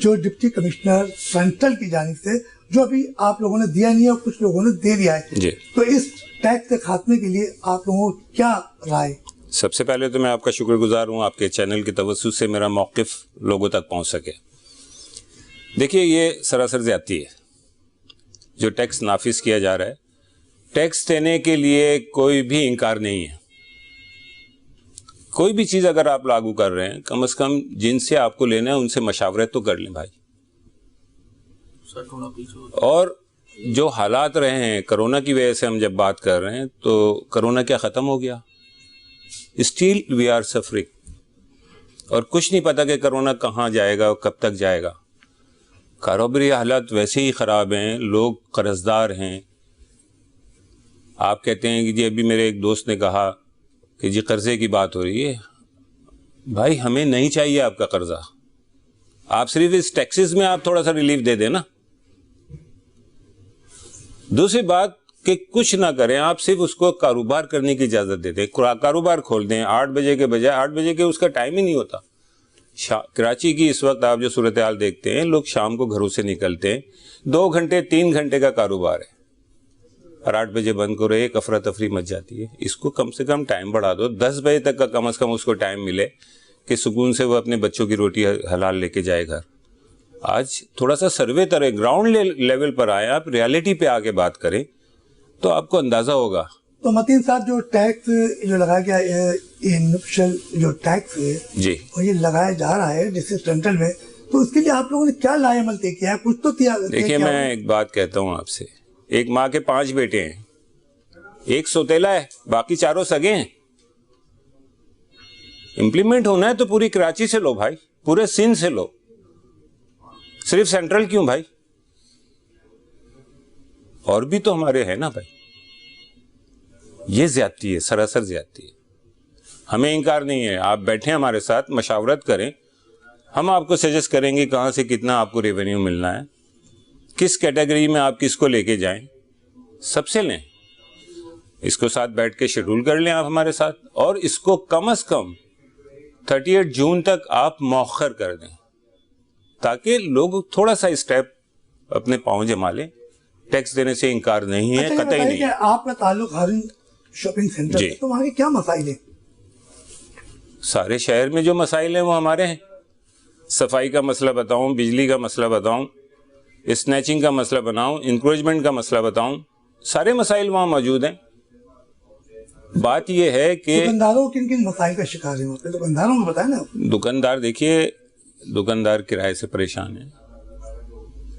جو ڈپٹی کمشنر سینٹرل کی جانب سے, جو ابھی آپ لوگوں نے دیا نہیں ہے اور کچھ لوگوں نے دے دیا ہے, جی, تو اس ٹیکس کے خاتمے کے لیے آپ لوگوں کو کیا رائے؟ سب سے پہلے تو میں آپ کا شکر گزار ہوں, آپ کے چینل کی توسط سے میرا موقف لوگوں تک پہنچ سکے. دیکھیے, یہ سراسر زیادتی ہے جو ٹیکس نافذ کیا جا رہا ہے. ٹیکس دینے کے لیے کوئی بھی انکار نہیں ہے. کوئی بھی چیز اگر آپ لاگو کر رہے ہیں, کم از کم جن سے آپ کو لینا ہے ان سے مشاورت تو کر لیں بھائی. اور جو حالات رہے ہیں کرونا کی وجہ سے, ہم جب بات کر رہے ہیں تو کرونا کیا ختم ہو گیا؟ اسٹل وی آر سفرنگ, اور کچھ نہیں پتا کہ کرونا کہاں جائے گا اور کب تک جائے گا. کاروباری حالات ویسے ہی خراب ہیں, لوگ قرض دار ہیں. آپ کہتے ہیں کہ جی, ابھی میرے ایک دوست نے کہا کہ جی قرضے کی بات ہو رہی ہے. بھائی ہمیں نہیں چاہیے آپ کا قرضہ, آپ صرف اس ٹیکسز میں آپ تھوڑا سا ریلیف دے دیں نا. دوسری بات, کہ کچھ نہ کریں, آپ صرف اس کو کاروبار کرنے کی اجازت دیتے ہیں. کاروبار کھول دیں 8 بجے کے بجائے, 8 بجے کے اس کا ٹائم ہی نہیں ہوتا. کراچی کی اس وقت آپ جو صورتحال دیکھتے ہیں, لوگ شام کو گھروں سے نکلتے ہیں, 2 گھنٹے 3 گھنٹے کا کاروبار ہے, اور 8 بجے بند کرو, ایک افراتفری مچ جاتی ہے. اس کو کم سے کم ٹائم بڑھا دو, 10 بجے تک کا کم از کم اس کو ٹائم ملے کہ سکون سے وہ اپنے بچوں کی روٹی حلال لے کے جائے گھر. آج تھوڑا سا سروے کریں, گراؤنڈ لیول پر آئے, آپ ریالٹی پہ آ کے بات کریں تو آپ کو اندازہ ہوگا. تو متین صاحب, جو ٹیکس جو لگایا گیا انیشل جو ٹیکس ہے جی, اور یہ لگایا جا رہا ہے جس سے سینٹرل میں, تو اس کے لیے آپ لوگوں نے کیا لائے عمل طے کیا ہے؟ کچھ تو دیکھیے میں ایک بات کہتا ہوں آپ سے, ایک ماں کے 5 بیٹے ہیں, ایک سوتیلا ہے, باقی چاروں سگے ہیں. امپلیمنٹ ہونا ہے تو پوری کراچی سے لو بھائی, پورے سندھ سے لو, صرف سینٹرل کیوں بھائی؟ اور بھی تو ہمارے ہیں نا بھائی. یہ زیادتی ہے, سراسر زیادتی ہے. ہمیں انکار نہیں ہے, آپ بیٹھیں ہمارے ساتھ مشاورت کریں, ہم آپ کو سجیسٹ کریں گے کہاں سے کتنا آپ کو ریونیو ملنا ہے, کس کیٹیگری میں آپ کس کو لے کے جائیں, سب سے لیں. اس کو ساتھ بیٹھ کے شیڈول کر لیں آپ ہمارے ساتھ, اور اس کو کم از کم 38 جون تک آپ مؤخر کر دیں تاکہ لوگ تھوڑا سا اسٹیپ اپنے پاؤں جما لیں. ٹیکس دینے سے انکار نہیں ہے, قطعی نہیں ہے. آپ کا تعلق ہارون شاپنگ سینٹر جی. سے, تو وہاں کے کیا مسائل ہیں؟ سارے شہر میں جو مسائل ہیں وہ ہمارے ہیں. صفائی کا مسئلہ بتاؤں, بجلی کا مسئلہ بتاؤں, اسنیچنگ کا مسئلہ بتاؤں, انکروچمنٹ کا مسئلہ بتاؤں, سارے مسائل وہاں موجود ہیں. بات یہ ہے کہ دکانداروں کن کن مسائل کا شکار ہیں؟ دکانداروں کو بتائیں نا. دکاندار, دیکھیے دکاندار کرائے سے پریشان ہے,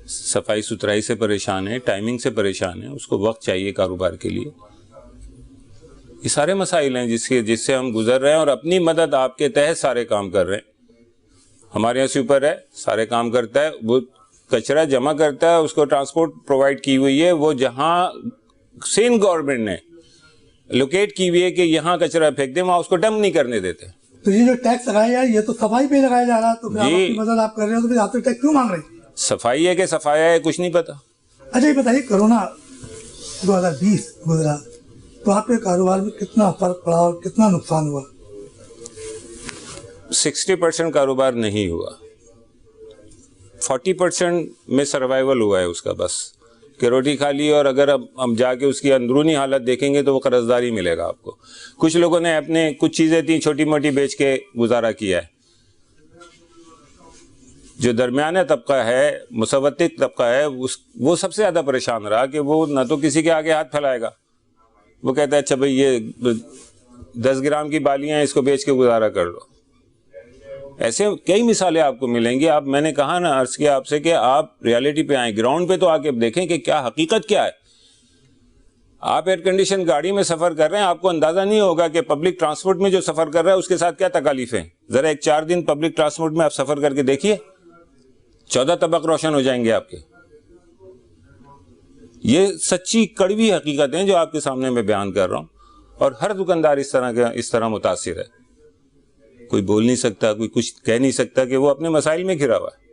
صفائی ستھرائی سے پریشان ہے, ٹائمنگ سے پریشان ہے, اس کو وقت چاہیے کاروبار کے لیے. یہ سارے مسائل ہیں جس سے ہم گزر رہے ہیں, اور اپنی مدد آپ کے تحت سارے کام کر رہے ہیں. ہمارے یہاں سوپر ہے, سارے کام کرتا ہے, وہ کچرا جمع کرتا ہے, اس کو ٹرانسپورٹ پرووائڈ کی ہوئی ہے, وہ جہاں سندھ گورنمنٹ نے لوکیٹ کی ہوئی ہے کہ یہاں کچرا پھینک دیں, وہاں اس کو ڈمپ نہیں کرنے دیتے. تو یہ جو ٹیکس لگایا جا رہا ہے یہ تو صفائی پہ لگایا جا رہا ہے, تو پھر آپ اپنی مدد آپ کر رہے ہو تو پھر آپ تو ٹیکس کیوں مانگ رہے ہیں؟ صفائی ہے کہ صفایا ہے کچھ نہیں پتا. اچھا یہ بتائیے, کرونا 2020 گزرا تو آپ کے کاروبار میں کتنا فرق پڑا اور کتنا نقصان ہوا؟ 60% کاروبار نہیں ہوا, 40% میں سروائیول ہوا ہے اس کا, بس کہ روٹی کھا لی, اور اگر اب ہم جا کے اس کی اندرونی حالت دیکھیں گے تو وہ قرض داری ملے گا آپ کو. کچھ لوگوں نے اپنے کچھ چیزیں تھیں چھوٹی موٹی بیچ کے گزارا کیا ہے. جو درمیانے طبقہ ہے, متوسط طبقہ ہے, وہ سب سے زیادہ پریشان رہا کہ وہ نہ تو کسی کے آگے ہاتھ پھیلائے گا, وہ کہتا ہے اچھا بھائی یہ 10 گرام کی بالیاں ہیں, اس کو بیچ کے گزارا کر لو. ایسے کئی مثالیں آپ کو ملیں گی. آپ, میں نے کہا نا, عرض کیا آپ سے کہ آپ ریالٹی پہ آئیں, گراؤنڈ پہ تو آ کے دیکھیں کہ کیا حقیقت کیا ہے. آپ ایئر کنڈیشن گاڑی میں سفر کر رہے ہیں, آپ کو اندازہ نہیں ہوگا کہ پبلک ٹرانسپورٹ میں جو سفر کر رہا ہے اس کے ساتھ کیا تکالیفیں. ذرا 4 دن پبلک ٹرانسپورٹ میں آپ سفر کر کے دیکھیے, 14 طبق روشن ہو جائیں گے آپ کے. یہ سچی کڑوی حقیقت ہیں جو آپ کے سامنے میں بیان کر رہا ہوں, اور ہر دکاندار اس طرح متاثر ہے. کوئی بول نہیں سکتا, کوئی کچھ کہہ نہیں سکتا کہ وہ اپنے مسائل میں گھرا ہوا ہے.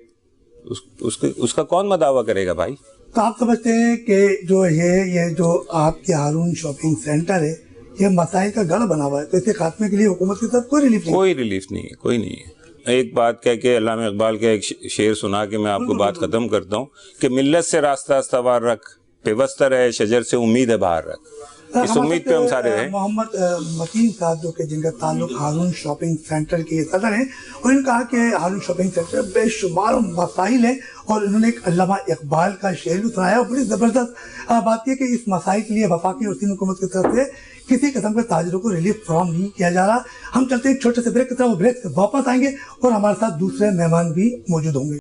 اس کا کون مداوع کرے گا بھائی؟ تو آپ سمجھتے ہیں کہ جو یہ جو آپ کے ہارون شاپنگ سینٹر ہے یہ مسائل کا گڑھ بنا ہوا ہے, تو اس کے خاتمے کے لیے حکومت کی طرف کوئی ریلیف نہیں؟ کوئی ریلیف نہیں ہے, کوئی نہیں ہے. ایک بات کہہ کے علامہ اقبال کا ایک شعر سنا کے میں آپ کو بات ختم کرتا ہوں کہ ملت سے راستہ استوار رکھ, پیوستہ رہے شجر سے امید ہے باہر رکھ. اس امید پہ ہم سارے ہیں. محمد متین صاحب جو کہ جن کا تعلق ہارون شاپنگ سینٹر کے صدر ہیں, اور انہوں نے کہا کہ ہارون شاپنگ سینٹر بے شمار مسائل ہیں, اور انہوں نے ایک علامہ اقبال کا شعر بھی سنایا, اور بڑی زبردست بات یہ کہ اس مسائل کے لیے وفاقی اور سندھ حکومت کی طرف سے کسی قسم کے تاجروں کو ریلیف فراہم نہیں کیا جا رہا. ہم چلتے ہیں ایک چھوٹے سے بریک کی طرف, وہ بریک سے واپس آئیں گے اور ہمارے ساتھ دوسرے مہمان بھی موجود ہوں گے.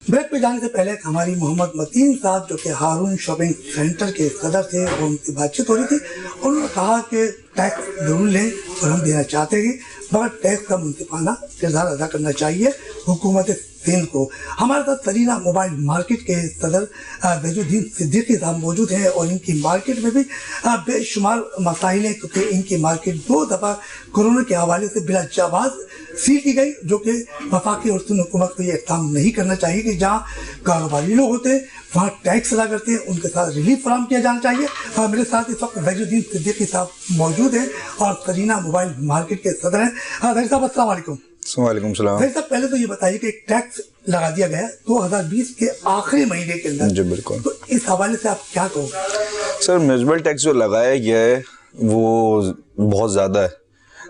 بریک پہ جانے سے پہلے ہماری محمد متین صاحب جو کہ ہارون شاپنگ سینٹر کے صدر تھے, اور ان سے بات چیت ہو رہی تھی, اور انہوں نے کہا کہ ٹیکس ضرور لیں اور ہم دینا چاہتے ہیں, مگر ٹیکس کا منصفانہ کردار ادا کرنا چاہیے. حکومت सिंध को। हमारे साथ सरीना मोबाइल मार्केट के सदर वैजुद्दीन सिद्दीकी साहब मौजूद हैं और इनकी मार्केट में भी बेशुमार मसाइल हैं, क्योंकि इनकी मार्केट 2 दफ़ा कोरोना के हवाले से बिला जवाब सील की गई, जो कि वफाकी और सिंध हुकूमत को ये इक़दाम नहीं करना चाहिए कि जहाँ कारोबारी लोग होते हैं वहाँ टैक्स अदा करते हैं, उनके साथ रिलीफ फराहम किया जाना चाहिए। मेरे साथ इस वक्त वैजुद्दीन सिद्दीकी साहब मौजूद हैं और सरीना मोबाइल मार्केट के सदर हैं। वैज साहब अस्सलाम वालेकुम। वालेकुम सलाम। वैज साहब, पहले तो ये बताइए कि एक टैक्स लगा दिया गया 2020 के आखिरी महीने के अंदर। जी बिल्कुल। तो इस हवाले से आप क्या कहोगे? सर, म्यूनिसिपल टैक्स जो लगाया गया है वो बहुत ज़्यादा है,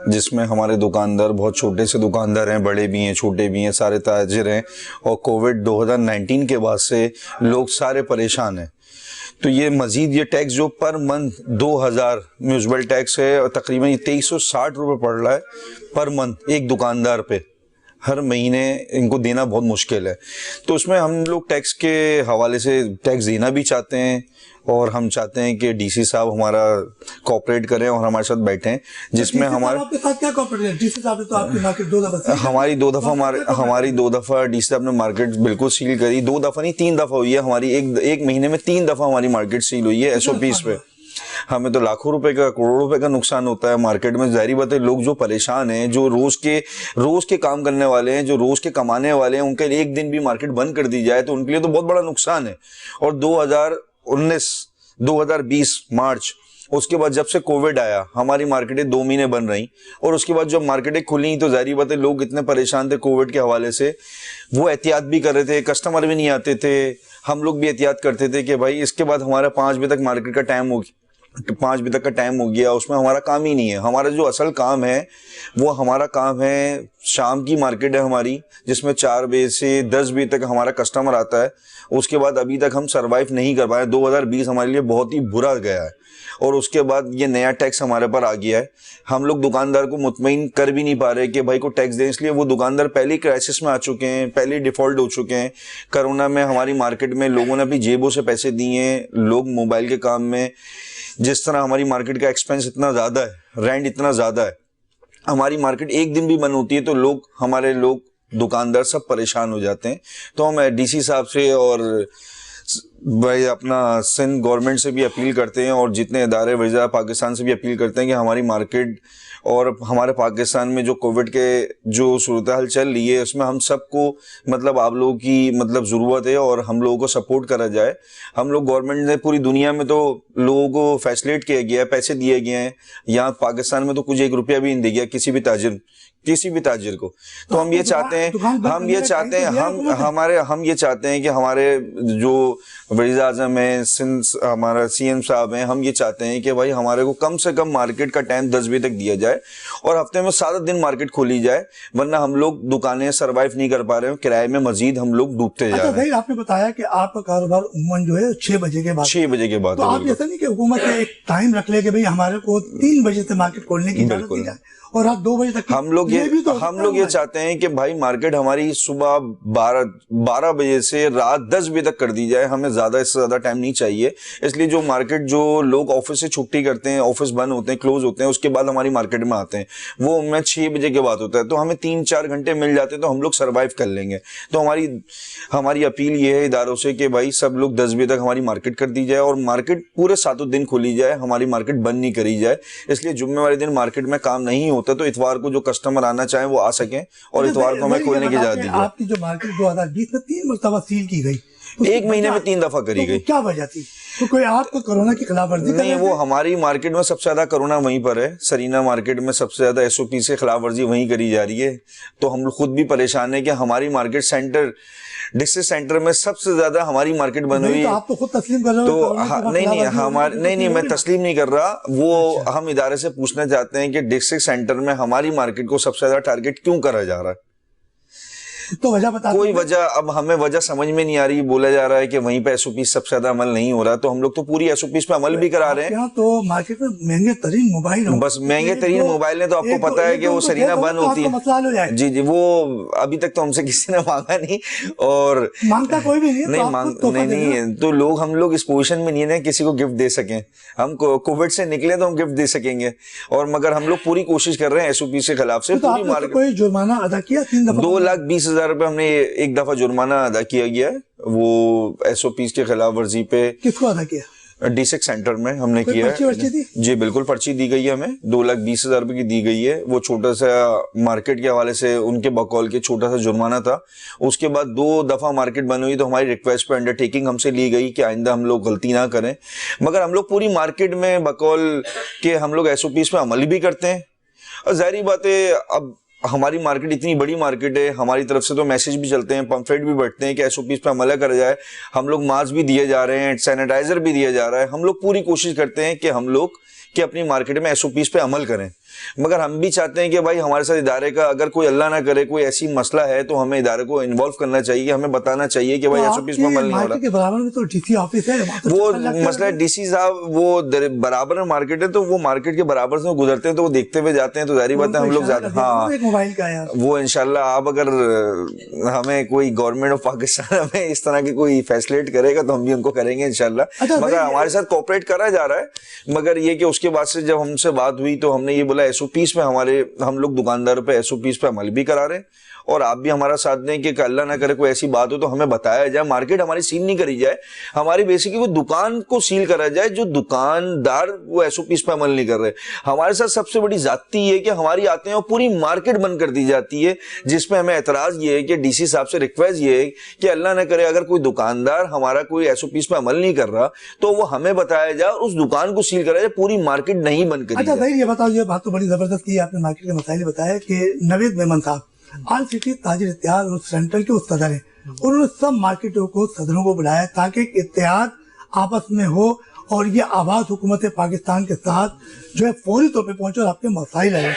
जिसमें हमारे दुकानदार, बहुत छोटे से दुकानदार हैं, बड़े भी हैं, छोटे भी हैं, सारे ताजिर हैं, और कोविड 2019 के बाद से लोग सारे परेशान हैं। तो ये मज़ीद ये टैक्स जो पर मंथ 2000 म्यूनिसिपल टैक्स है और तकरीबन ये 2360 रुपये पड़ रहा है पर मंथ एक दुकानदार पे, हर महीने इनको देना बहुत मुश्किल है। तो उसमें हम लोग टैक्स के हवाले से टैक्स देना भी चाहते हैं और हम चाहते हैं कि डीसी साहब हमारा कोऑपरेट करें और हमारे साथ बैठें, जिसमें हमारे आपके साथ क्या कोऑपरेट है? डीसी साहब ने तो आपकी मार्केट 2 दफ़ा हमारी 2 दफ़ा डीसी साहब ने मार्केट बिल्कुल सील करी। 2 दफ़ा नहीं, 3 दफ़ा हुई है हमारी, एक महीने में 3 दफ़ा हमारी मार्केट सील हुई है एसओपीस पे। हमें तो लाखों रुपए का, करोड़ों रुपए का नुकसान होता है मार्केट में। जाहिर बात है, लोग जो परेशान हैं, जो रोज के काम करने वाले हैं, जो रोज के कमाने वाले हैं, उनके लिए एक दिन भी मार्केट बंद कर दी जाए तो उनके लिए तो बहुत बड़ा नुकसान है। और 2020 मार्च, उसके बाद जब से कोविड आया हमारी मार्केटें 2 महीने बंद रही, और उसके बाद जब मार्केटें खुली तो जाहिर बात है लोग इतने परेशान थे कोविड के हवाले से, वो एहतियात भी कर रहे थे, कस्टमर भी नहीं आते थे, हम लोग भी एहतियात करते थे कि भाई इसके बाद हमारा 5 बजे तक मार्केट का टाइम हो, 5 बजे तक का टाइम हो गया, उसमें हमारा काम ही नहीं है। हमारा जो असल काम है वो हमारा काम है शाम की मार्केट है हमारी, जिसमें 4 बजे से 10 बजे तक हमारा कस्टमर आता है। उसके बाद अभी तक हम सरवाइव नहीं कर पाए। 2020 हमारे लिए बहुत ही बुरा गया है, और उसके बाद ये नया टैक्स हमारे पर आ गया है। हम लोग दुकानदार को मुतमईन कर भी नहीं पा रहे कि भाई को टैक्स दें, इसलिए वो दुकानदार पहले ही क्राइसिस में आ चुके हैं, पहले ही डिफॉल्ट हो चुके हैं। कोरोना में हमारी मार्केट में लोगों ने अपनी जेबों से पैसे दिए हैं, लोग मोबाइल के काम में, जिस तरह हमारी मार्केट का एक्सपेंस इतना ज़्यादा है, रेंट इतना ज़्यादा है, हमारी मार्केट एक दिन भी बंद होती है तो हमारे लोग दुकानदार सब परेशान हो जाते हैं। तो हम डीसी साहब से और भाई अपना सिंध गवर्नमेंट से भी अपील करते हैं और जितने इदारे वज़ीर पाकिस्तान से भी अपील करते हैं कि हमारी मार्केट और हमारे पाकिस्तान में जो कोविड के जो सूरत हाल चल रही है उसमें हम सबको मतलब आप लोगों की मतलब ज़रूरत है और हम लोगों को सपोर्ट करा जाए। हम लोग गवर्नमेंट ने पूरी दुनिया में तो लोगों को फैसिलिटेट किया गया है, पैसे दिए गए हैं, यहाँ पाकिस्तान में तो कुछ 1 रुपया भी नहीं दिया गया किसी भी ताजिर को। तो हम ये चाहते हैं कि हमारे जो वज़ीर आज़म है, सिंध हमारा सीएम साहब हैं, हम ये चाहते हैं कि भाई हमारे को कम से कम मार्केट का टाइम 10 बजे तक दिया जाए और हफ्ते में 7 दिन मार्केट खोली जाए, वरना हम लोग दुकानें सरवाइव नहीं कर पा रहे हैं, किराए में मजीद हम लोग डूबते जा रहे हैं। आपने बताया कि आपका कारोबार उम्मन जो है 6 बजे के बाद। 6 बजे के बाद। तो आप ऐसा नहीं कि हुकूमत ने एक टाइम रख ले कि भाई हमारे को 3 बजे से मार्केट खोलने की इजाजत दी जाए और रात 2 बजे तक। हम लोग ये चाहते हैं कि भाई मार्केट हमारी सुबह 12 बजे से रात 10 बजे तक कर दी जाए, हमें ज्यादा इससे ज्यादा टाइम नहीं चाहिए। इसलिए जो मार्केट जो लोग ऑफिस से छुट्टी करते हैं, ऑफिस बंद होते हैं, क्लोज होते हैं, उसके बाद हमारी मार्केट में आते हैं, वो उनमें 6 बजे के बाद होता है, तो हमें 3-4 घंटे मिल जाते हैं तो हम लोग सर्वाइव कर लेंगे। तो हमारी अपील ये है इदारों से कि भाई सब लोग 10 बजे तक हमारी मार्केट कर दी जाए और मार्केट पूरे 7 दिन खोली जाए, हमारी मार्केट बंद नहीं करी जाए। इसलिए जुम्मे वाले दिन मार्केट में काम नहीं होता तो इतवार को जो कस्टमर आना चाहे वो आ सकें और इतवार को हमें खोलने की इजाजत दी जाए। आपकी जो मार्केट 2020 में 3 मरतबा सील की गई, एक महीने में 3 दफा करी गई, क्या वजह थी? तो कोई आपको कोरोना की खिलाफवर्जी नहीं, वो हमारी मार्केट में सबसे ज्यादा कोरोना वहीं पर है। सरीना मार्केट में सबसे ज्यादा एसओपी से खिलाफवर्जी वहीं करी जा रही है। तो हम खुद भी परेशान है कि हमारी मार्केट डिस्ट्रिक्ट सेंटर में सबसे ज्यादा हमारी मार्केट बन हुई है। तो आप तो खुद तस्लीम कर रहे हो? तो नहीं, मैं तस्लीम नहीं कर रहा, वो हम इदारे से पूछना चाहते हैं कि डिस्ट्रिक्ट सेंटर में हमारी मार्केट को सबसे ज्यादा टारगेट क्यों करा जा रहा है। तो वजह बता, कोई वजह अब हमें वजह समझ में नहीं आ रही। बोला जा रहा है कि वहीं पे एसओपी सबसे ज्यादा अमल नहीं हो रहा, तो हम लोग तो पूरी एसओपी पे अमल भी करा रहे हैं। तो मार्केट में महंगे तरीन मोबाइल, बस महंगे तरीन मोबाइल ने तो आपको पता है कि वो सरीना बंद होती है। जी, वो अभी तक तो हमसे किसी ने मांगा नहीं और मांगता कोई भी नहीं, नहीं, तो हम लोग इस पोजिशन में नहीं है किसी को गिफ्ट दे सकें। हम कोविड से निकले तो हम गिफ्ट दे सकेंगे, और मगर हम लोग पूरी कोशिश कर रहे हैं एसओपी के खिलाफ से। पूरी मार्केट कोई जुर्माना अदा किया 3 दफा? 2,20,000 20,000 रुपये हमने एक दफा जुर्माना अदा किया गया है, वो SOPs के खिलाफ वर्जी पे किसको अदा किया? D6 सेंटर में हमने कोई किया पर्ची वर्ची है। दी? जी बिल्कुल, पर्ची दी गई है हमें, 2,20,000 रुपए की दी गई है। वो छोटा सा मार्केट के हवाले से उनके बकौल के छोटा सा जुर्माना था। उसके बाद 2 दफा मार्केट बंद हुई तो हमारी रिक्वेस्ट पे अंडरटेकिंग हमसे ली गई कि आइंदा हम लोग गलती ना करें, मगर हम लोग पूरी मार्केट में बकौल के हम लोग SOPs पे अमल भी करते हैं। और जाहिर बात है, अब हमारी मार्केट इतनी बड़ी मार्केट है, हमारी तरफ से तो मैसेज भी चलते हैं, पंफलेट भी बढ़ते हैं कि SOPs पे अमल करा जाए। हम लोग मास्क भी दिए जा रहे हैं, सैनिटाइजर भी दिया जा रहा है। हम लोग पूरी कोशिश करते हैं कि हम लोग कि अपनी मार्केट में SOPs पे अमल करें, मगर हम भी चाहते हैं कि भाई हमारे साथ इदारे का अगर कोई अल्लाह ना करे कोई ऐसी मसला है तो हमें इदारे को इन्वॉल्व करना चाहिए, हमें बताना चाहिए कि भाई SOPs पे अमल नहीं हो रहा। के बराबर में तो DC ऑफिस है, वहाँ तो वो चक्कर लगता मसला है। DC साहब वो बराबर में मार्केट है, तो वो मार्केट के बराबर से गुजरते हैं तो वो देखते हुए जाते हैं, तो जाहिर बात है हम लोग ज्यादा, हाँ एक मोबाइल का यार, वो इंशाल्लाह आप अगर हमें कोई गवर्नमेंट ऑफ पाकिस्तान हमें इस तरह की कोई फैसिलिटेट करेगा तो हम भी उनको करेंगे इंशाल्लाह। अच्छा, मगर हमारे साथ कोऑपरेट करा जा रहा है, मगर ये कि उसके बाद से जब हमसे बात हुई तो हमने ये बोला SOPs पे हम लोग दुकानदारों पे SOPs पे अमल भी करा रहे हैं, और आप भी हमारा साथ दें कि अल्लाह ना करे कोई ऐसी बात हो तो हमें बताया जाए, मार्केट हमारी सील नहीं करी जाए, हमारी बेसिकली वो दुकान को सील करा जाए जो दुकानदार वो SOPs पे अमल नहीं कर रहे। हमारे साथ सबसे बड़ी जाती है कि हमारी आते हैं और पूरी मार्केट बंद कर दी जाती है, जिसमें हमें एतराज ये है कि DC साहब से रिक्वेस्ट ये है कि अल्लाह ना करे अगर कोई दुकानदार हमारा कोई SOPs पे अमल नहीं कर रहा तो वो हमें बताया जाए और उस दुकान को सील करा जाए, पूरी मार्केट नहीं बंद करी अच्छा जाए। भाई ये बताओ, ये बात तो बड़ी जबरदस्त की आपने, मार्केट के मसाइल बताया कि नवेद मेमन साहब ऑल सिटी ताजिर इत्तेहाद और सेंट्रल के उस सदर हैं, उन्होंने सब मार्केटों को सदरों को बुलाया ताकि एक इत्तेहाद आपस में हो और ये आवाज हुकूमत पाकिस्तान के साथ जो है फौरी तौर पे पहुंचे और आपके मसाइल आए।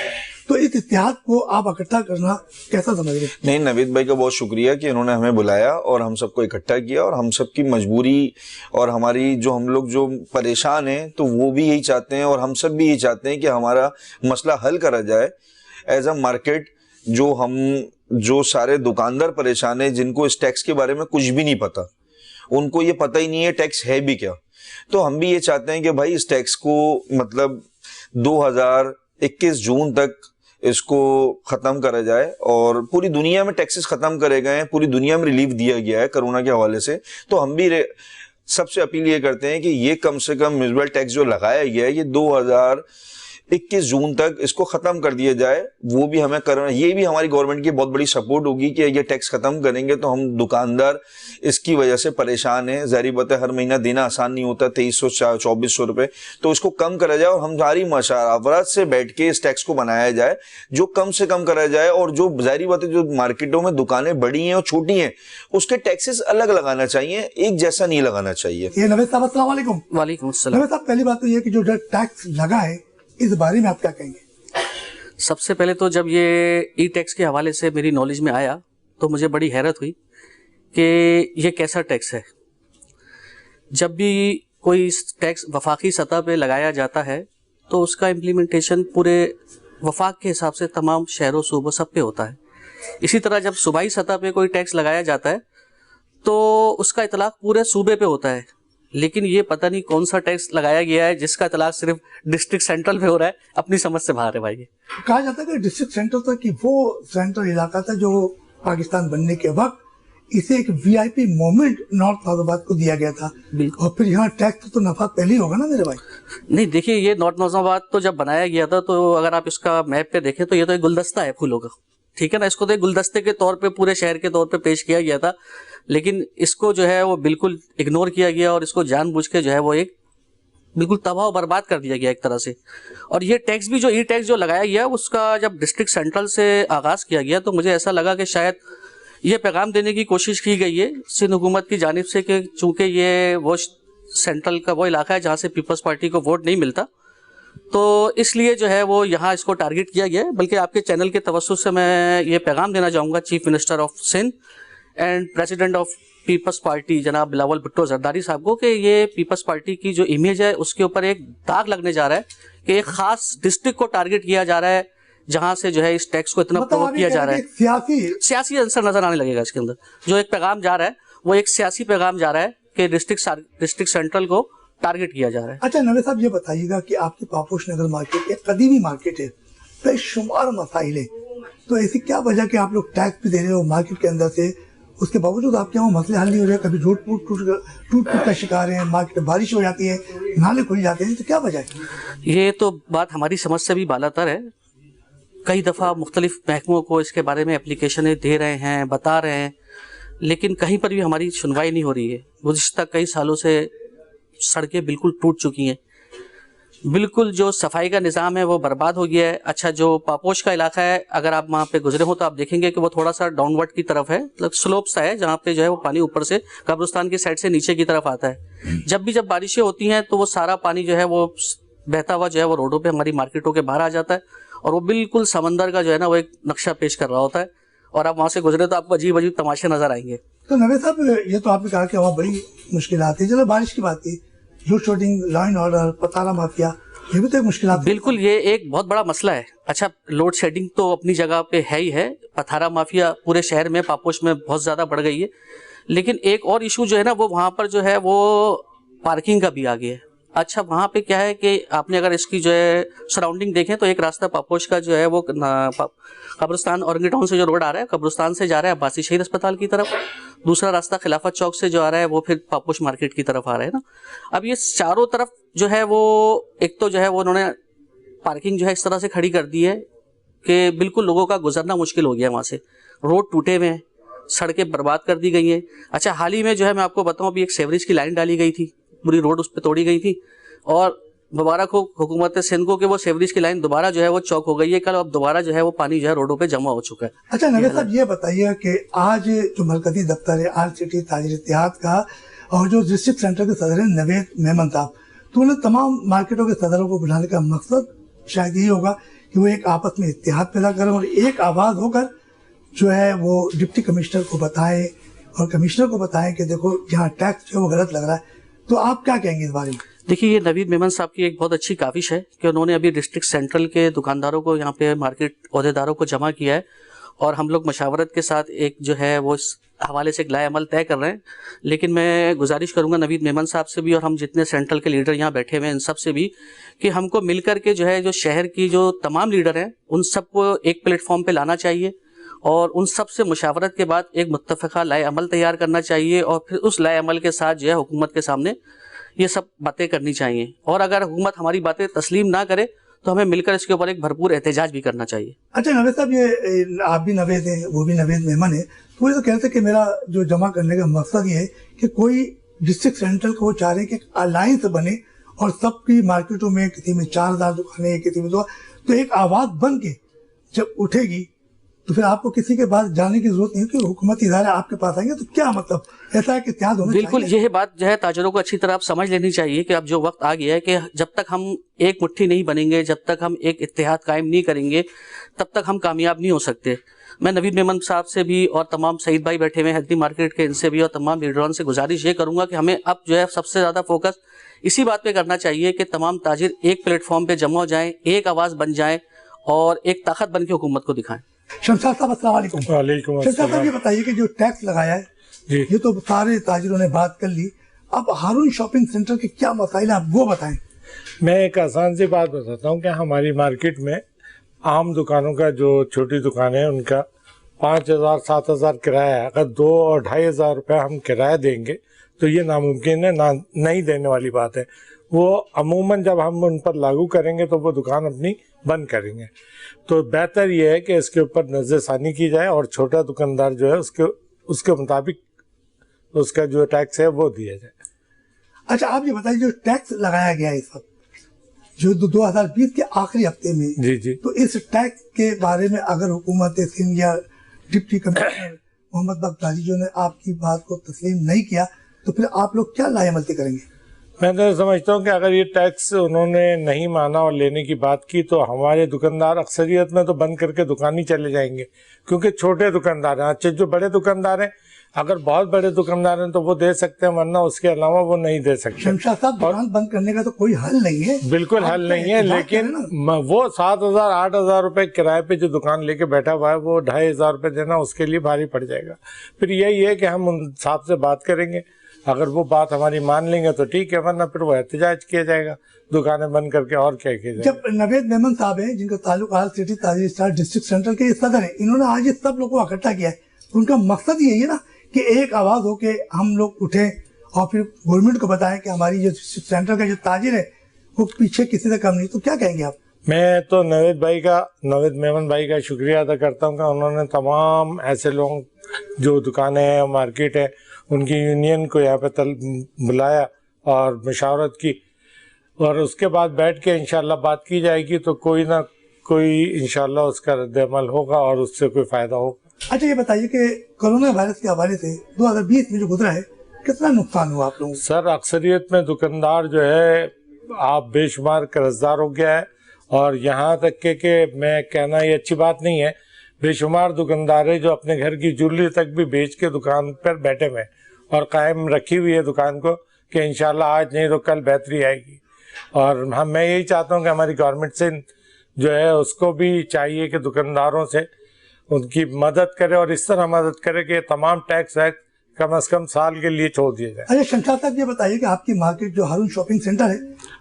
तो इस इत्तेहाद को आप इकट्ठा करना कैसा समझ रहे? नहीं, नवीद भाई का बहुत शुक्रिया कि इन्होंने हमें बुलाया और हम सबको इकट्ठा किया, और हम सबकी मजबूरी और हमारी जो हम लोग जो परेशान हैं तो वो भी यही चाहते हैं और हम सब भी यही चाहते हैं कि हमारा मसला हल करा जाए एज अ मार्केट। जो सारे दुकानदार परेशान हैं जिनको इस टैक्स के बारे में कुछ भी नहीं पता, उनको ये पता ही नहीं है टैक्स है भी क्या, तो हम भी ये चाहते हैं कि भाई इस टैक्स को मतलब 2021 जून तक इसको खत्म करा जाए, और पूरी दुनिया में टैक्सेस खत्म करे गए हैं, पूरी दुनिया में रिलीफ दिया गया है कोरोना के हवाले से, तो हम भी सबसे अपील ये करते हैं कि ये कम से कम म्यूनिसिपल टैक्स जो लगाया गया है ये 2021 जून तक इसको खत्म कर दिया जाए। वो भी हमें करना, ये भी हमारी गवर्नमेंट की बहुत बड़ी सपोर्ट होगी कि ये टैक्स खत्म करेंगे तो हम दुकानदार इसकी वजह से परेशान हैं। ज़ाहिर बात है हर महीना देना आसान नहीं होता, 2300-2400 रुपए, तो इसको कम करा जाए और हमारी मशावरत से बैठ के इस टैक्स को बनाया जाए जो कम से कम करा जाए, और जो ज़ाहिर बात है जो मार्केटों में दुकानें बड़ी हैं और छोटी हैं उसके टैक्सेस अलग लगाना चाहिए, एक जैसा नहीं लगाना चाहिए। ये नवेद साहब अस्सलाम वालेकुम। वालेकुम अस्सलाम। नवेद साहब, पहली बात तो ये कि जो टैक्स लगा है इस बारे में आप क्या कहेंगे? सबसे पहले तो जब ये ई टैक्स के हवाले से मेरी नॉलेज में आया तो मुझे बड़ी हैरत हुई कि ये कैसा टैक्स है। जब भी कोई टैक्स वफाकी सतह पे लगाया जाता है तो उसका इम्प्लीमेंटेशन पूरे वफाक के हिसाब से तमाम शहरों सूबों सब पे होता है। इसी तरह जब सूबाई सतह पे कोई टैक्स लगाया जाता है तो उसका इतलाक पूरे सूबे पे होता है, लेकिन ये पता नहीं कौन सा टैक्स लगाया गया है जिसका इतलाक सिर्फ डिस्ट्रिक्ट सेंट्रल पे हो रहा है, अपनी समझ से बाहर है भाई। कहा जाता है कि डिस्ट्रिक्ट सेंटर था कि वो सेंट्रल इलाका था जो पाकिस्तान बनने के वक्त इसे एक VIP मोमेंट नॉर्थ नाज़िबाद को दिया गया था, और फिर यहाँ टैक्स तो नफा पहले ही होगा ना मेरे भाई? नहीं देखिए, ये नॉर्थ नाज़िबाद तो जब बनाया गया था तो अगर आप इसका मैप पे देखें तो ये तो एक गुलदस्ता है फूलों का, ठीक है ना। इसको तो एक गुलदस्ते के तौर पे पूरे शहर के तौर पे पेश किया गया था, लेकिन इसको जो है वो बिल्कुल इग्नोर किया गया और इसको जानबूझ के जो है वो एक बिल्कुल तबाह और बर्बाद कर दिया गया एक तरह से। और ये टैक्स भी जो ई टैक्स जो लगाया गया उसका जब डिस्ट्रिक्ट सेंट्रल से आगाज़ किया गया तो मुझे ऐसा लगा कि शायद ये पैगाम देने की कोशिश की गई है सिंध हुकूमत की जानिब से कि चूँकि ये वो सेंट्रल का वो इलाका है जहाँ से पीपल्स पार्टी को वोट नहीं मिलता, तो इसलिए जो है वो यहाँ इसको टारगेट किया गया है। बल्कि आपके चैनल के तवज्जुह से मैं ये पैगाम देना चाहूँगा chief minister of Sindh and president of Peoples Party जनाब बिलावल भुट्टो जरदारी साहब को कि ये पीपल्स पार्टी की जो इमेज है उसके ऊपर एक दाग लगने जा रहा है कि एक खास डिस्ट्रिक्ट को टारगेट किया जा रहा है जहां से जो है इस टैक्स को इतना प्रोवोक किया जा रहा है। सियासी आंसर नजर आने लगेगा इसके अंदर। जो एक पैगाम जा रहा है वो एक सियासी पैगाम जा रहा है कि डिस्ट्रिक्ट सेंट्रल को टारगेट किया जा रहा है। अच्छा नवेद साहब, ये बताइएगा कि आपकी पापोश नगर मार्केट एक कदीमी मार्केट है, बेशुमार मसाइल है, तो ऐसी क्या वजह कि आप लोग टैक्स भी दे रहे हो मार्केट के अंदर से, उसके बावजूद आपके यहाँ मसले हल नहीं हो रहे? कभी रोड टूट का शिकार है, मार्केट में बारिश हो जाती है, नाले खुल जाते हैं, तो क्या वजह है? ये तो बात हमारी समझ से भी बालातर है। कई दफ़ा मुख्तलिफ महकमों को इसके बारे में एप्लीकेशनें दे रहे हैं, बता रहे हैं, लेकिन कहीं पर भी हमारी सुनवाई नहीं हो रही है। गुज़िश्ता कई सालों से सड़कें बिल्कुल टूट चुकी हैं, बिल्कुल जो सफाई का निज़ाम है वो बर्बाद हो गया है। अच्छा, जो पापोश का इलाका है, अगर आप वहाँ पे गुजरे हो तो आप देखेंगे कि वो थोड़ा सा डाउनवर्ड की तरफ है, मतलब स्लोप सा है, जहाँ पे जो है वो पानी ऊपर से कब्रिस्तान की साइड से नीचे की तरफ आता है। जब बारिशें होती हैं तो वो सारा पानी जो है वो बहता हुआ जो है वो रोडों पे, हमारी मार्केटों के बाहर आ जाता है, और वो बिल्कुल समंदर का जो है ना वो एक नक्शा पेश कर रहा होता है, और आप वहाँ से गुजरे तो आपको अजीब अजीब तमाशे नजर आएंगे। तो नवेद साहब, ये तो आपने कहा कि वहाँ बड़ी मुश्किल आती है। चलो बारिश की बात की, load shedding, law and order, पताला माफिया, ये भी तो एक मुश्किल है। बिल्कुल, ये एक बहुत बड़ा मसला है। अच्छा, लोड शेडिंग तो अपनी जगह पे है ही है, पथारा माफिया पूरे शहर में, पापोश में बहुत ज़्यादा बढ़ गई है, लेकिन एक और इशू जो है ना वो वहाँ पर जो है वो पार्किंग का भी आ गया है। अच्छा, वहाँ पे क्या है कि आपने अगर इसकी जो है सराउंडिंग देखें तो एक रास्ता पापोश का जो है वो कब्रिस्तान औरंगी टाउन से जो रोड आ रहा है, कब्रिस्तान से जा रहा है अब्बासी शहीद अस्पताल की तरफ, दूसरा रास्ता खिलाफत चौक से जो आ रहा है वो फिर पापोश मार्केट की तरफ आ रहा है ना। अब ये चारों तरफ जो है वो एक तो जो है वो उन्होंने पार्किंग जो है इस तरह से खड़ी कर दी है कि बिल्कुल लोगों का गुजरना मुश्किल हो गया है। वहाँ से रोड टूटे हुए हैं, सड़कें बर्बाद कर दी गई हैं। अच्छा, हाल ही में जो है मैं आपको बताऊं, अभी एक सेवरेज की लाइन डाली गई थी, पूरी रोड उस पर तोड़ी गई थी, और मुबारक हो हुकूमत सिंध को कि वो सेवरेज की लाइन दोबारा जो है वो चौक हो गई है कल, अब दोबारा जो है वो पानी जो है रोडों पे जमा हो चुका है। अच्छा नवेद साहब, ये बताइए कि आज जो मरकजी दफ्तर है RCT ताजिर इत्तेहाद का, और जो डिस्ट्रिक्ट सेंटर के सदर हैं नवेद मेमन साहब, तो उन्हें तमाम मार्केटों के सदरों को बुलाने का मकसद शायद यही होगा कि वो एक आपस में इत्तेहाद पैदा करें और एक आवाज़ होकर जो है वो डिप्टी कमिश्नर को बताएं और कमिश्नर को बताएं कि देखो यहाँ टैक्स जो है वो गलत लग रहा है। तो आप क्या कहेंगे इस बारे में? देखिए, ये नवीद मेमन साहब की एक बहुत अच्छी काविश है कि उन्होंने अभी डिस्ट्रिक्ट सेंट्रल के दुकानदारों को, यहाँ पे मार्केट अहदेदारों को जमा किया है, और हम लोग मशावरत के साथ एक जो है वो इस हवाले से एक लाए अमल तय कर रहे हैं। लेकिन मैं गुजारिश करूंगा नवीद मेमन साहब से भी और हम जितने सेंट्रल के लीडर यहाँ बैठे हुए हैं इन सब से भी कि हमको मिलकर के जो है जो शहर की जो तमाम लीडर हैं उन सबको एक प्लेटफॉर्म पे लाना चाहिए और उन सब से मुशावरत के बाद एक मुत्तफ़िक़ा लाए अमल तैयार करना चाहिए, और फिर उस लाए अमल के साथ जो है हुकूमत के सामने ये सब बातें करनी चाहिए। और अगर हुकूमत हमारी बातें तस्लीम ना करे तो हमें मिलकर इसके ऊपर एक भरपूर एहतजाज भी करना चाहिए। अच्छा नवेद साहब, ये आप भी नवेद हैं, वो भी नवेद मेमन है, तो ये तो कहते हैं कि मेरा जो जमा करने का मकसद ये है कि कोई डिस्ट्रिक्ट सेंट्रल को वो चाह रहे हैं कि अलायंस बने और सबकी मार्केटों में किसी में 4000 दुकानें, किसी में 2, तो एक आवाज़ बन के जब उठेगी तो फिर आपको किसी के पास जाने की जरूरत नहीं है कि हुकूमती इदारे आपके पास आएंगे। तो क्या मतलब ऐसा है कि इत्तेहाद होना बिल्कुल चाहिए। यह बात जो है ताजरों को अच्छी तरह आप समझ लेनी चाहिए कि अब जो वक्त आ गया है कि जब तक हम एक मुट्ठी नहीं बनेंगे, जब तक हम एक इत्तेहाद कायम नहीं करेंगे, तब तक हम कामयाब नहीं हो सकते। मैं नवीद मेमन साहब से भी और तमाम सईद भाई बैठे हुए हदनी मार्केट के, इनसे भी और तमाम लीडरों से गुजारिश ये करूंगा कि हमें अब जो है सबसे ज़्यादा फोकस इसी बात पे करना चाहिए कि तमाम ताजिर एक प्लेटफॉर्म पे जमा हो जाएं, एक आवाज़ बन जाएं और एक ताकत बन के हुकूमत को दिखाएं। शमशाद साहब अस्सलाम वालेकुम। वालेकुम शमशाद साहब, ये बताइए कि जो टैक्स लगाया है जी, ये तो सारे ताजिरों ने बात कर ली, अब हारून शॉपिंग सेंटर के क्या मसाइल हैं आप वो बताएं। मैं एक आसान सी बात बताता हूँ कि हमारी मार्केट में आम दुकानों का जो छोटी दुकान है उनका 5000-7000 किराया है। अगर 2 और 2500 रुपये हम किराया देंगे तो ये नामुमकिन है, नहीं देने वाली बात है। वो अमूमन जब हम उन पर लागू करेंगे तो वो दुकान अपनी बंद करेंगे। तो बेहतर ये है कि इसके ऊपर नज़रसानी की जाए और छोटा दुकानदार जो है उसके मुताबिक उसका जो टैक्स है वो दिया जाए। अच्छा आप ये बताइए, जो टैक्स लगाया गया है इस वक्त जो 2020 के आखिरी हफ्ते में, जी जी, तो इस टैक्स के बारे में अगर हुकूमत सिंध या डिप्टी कमिश्नर मोहम्मद बख्तारी जो ने आपकी बात को तस्लीम नहीं किया तो फिर आप लोग क्या लाएमल्ती करेंगे? मैं तो समझता हूँ कि अगर ये टैक्स उन्होंने नहीं माना और लेने की बात की तो हमारे दुकानदार अक्सरियत में तो बंद करके दुकान ही चले जाएंगे, क्योंकि छोटे दुकानदार हैं। अच्छा, जो बड़े दुकानदार हैं, अगर बहुत बड़े दुकानदार हैं तो वो दे सकते हैं, वरना उसके अलावा वो नहीं दे सकते। शमशाद साहब, दुकान बंद करने का तो कोई हल नहीं है। बिल्कुल हल नहीं है, लेकिन वो 7000-8000 रुपए किराए पे जो दुकान लेके बैठा हुआ है वो 2500 रुपये देना उसके लिए भारी पड़ जाएगा। फिर यही है कि हम उन साहब से बात करेंगे अगर वो बात हमारी मान लेंगे तो ठीक है, वरना फिर वो एहतजाज किया जाएगा दुकानें बंद करके, और क्या किया जाएगा। जब नवेद मेमन साहब हैं जिनका ताल्लुक आल सिटी ताजी स्टार डिस्ट्रिक्ट सेंटर के सदर है, इन्होंने आज ये सब लोगों को इकट्ठा किया है, उनका मकसद यही है ना कि एक आवाज हो के हम लोग उठे और फिर गवर्नमेंट को बताएं कि हमारी जो सेंटर का जो ताजिर है वो पीछे किसी से कम नहीं। तो क्या कहेंगे आप? मैं तो नवेद मेमन भाई का शुक्रिया अदा करता हूँ कि उन्होंने तमाम ऐसे लोग जो दुकानें हैं, मार्केट है, उनकी यूनियन को यहाँ पे बुलाया और मशावरत की, और उसके बाद बैठ के इंशाल्लाह बात की जाएगी तो कोई ना कोई इंशाल्लाह उसका रद्द-ए-अमल होगा और उससे कोई फ़ायदा होगा। अच्छा, ये बताइए कि कोरोना वायरस के हवाले से 2020 में जो गुजरा है कितना नुकसान हुआ आप लोगों को? सर, अक्सरियत में दुकानदार जो है आप बेशुमार कर्जदार हो गया है, और यहाँ तक के मैं कहना ये अच्छी बात नहीं है, बेशुमार दुकानदार है जो अपने घर की ज्वेलरी तक भी बेच के दुकान पर बैठे हुए और कायम रखी हुई है दुकान को कि इंशाल्लाह आज नहीं तो कल बेहतरी आएगी। और मैं यही चाहता हूँ कि हमारी गवर्नमेंट से जो है उसको भी चाहिए कि दुकानदारों से उनकी मदद करे, और इस तरह मदद करे कि तमाम टैक्स वैक्स कम से कम साल के लिए छोड़ दिया जाए। अच्छा शमशाद साहब, ये बताइए कि आपकी मार्केट जो हारून शॉपिंग सेंटर है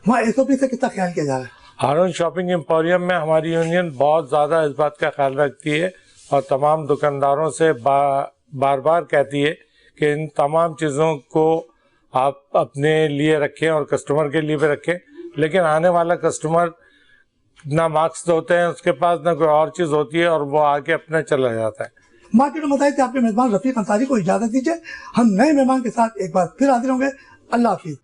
वहाँ SOP से कितना ख्याल किया जा रहा है? हारून शॉपिंग एम्पोरियम में हमारी यूनियन बहुत ज़्यादा इस बात का ख्याल रखती है और तमाम दुकानदारों से बार बार कहती है कि इन तमाम चीज़ों को आप अपने लिए रखें और कस्टमर के लिए भी रखें, लेकिन आने वाला कस्टमर ना मार्क्स होते हैं उसके पास, ना कोई और चीज़ होती है, और वो आके अपने चला जाता है। मार्केट में बताइए थे आपके मेजबान रफीक अंसारी को इजाजत दीजिए, हम नए मेहमान के साथ एक बार फिर हाजिर होंगे। अल्लाह हाफिज।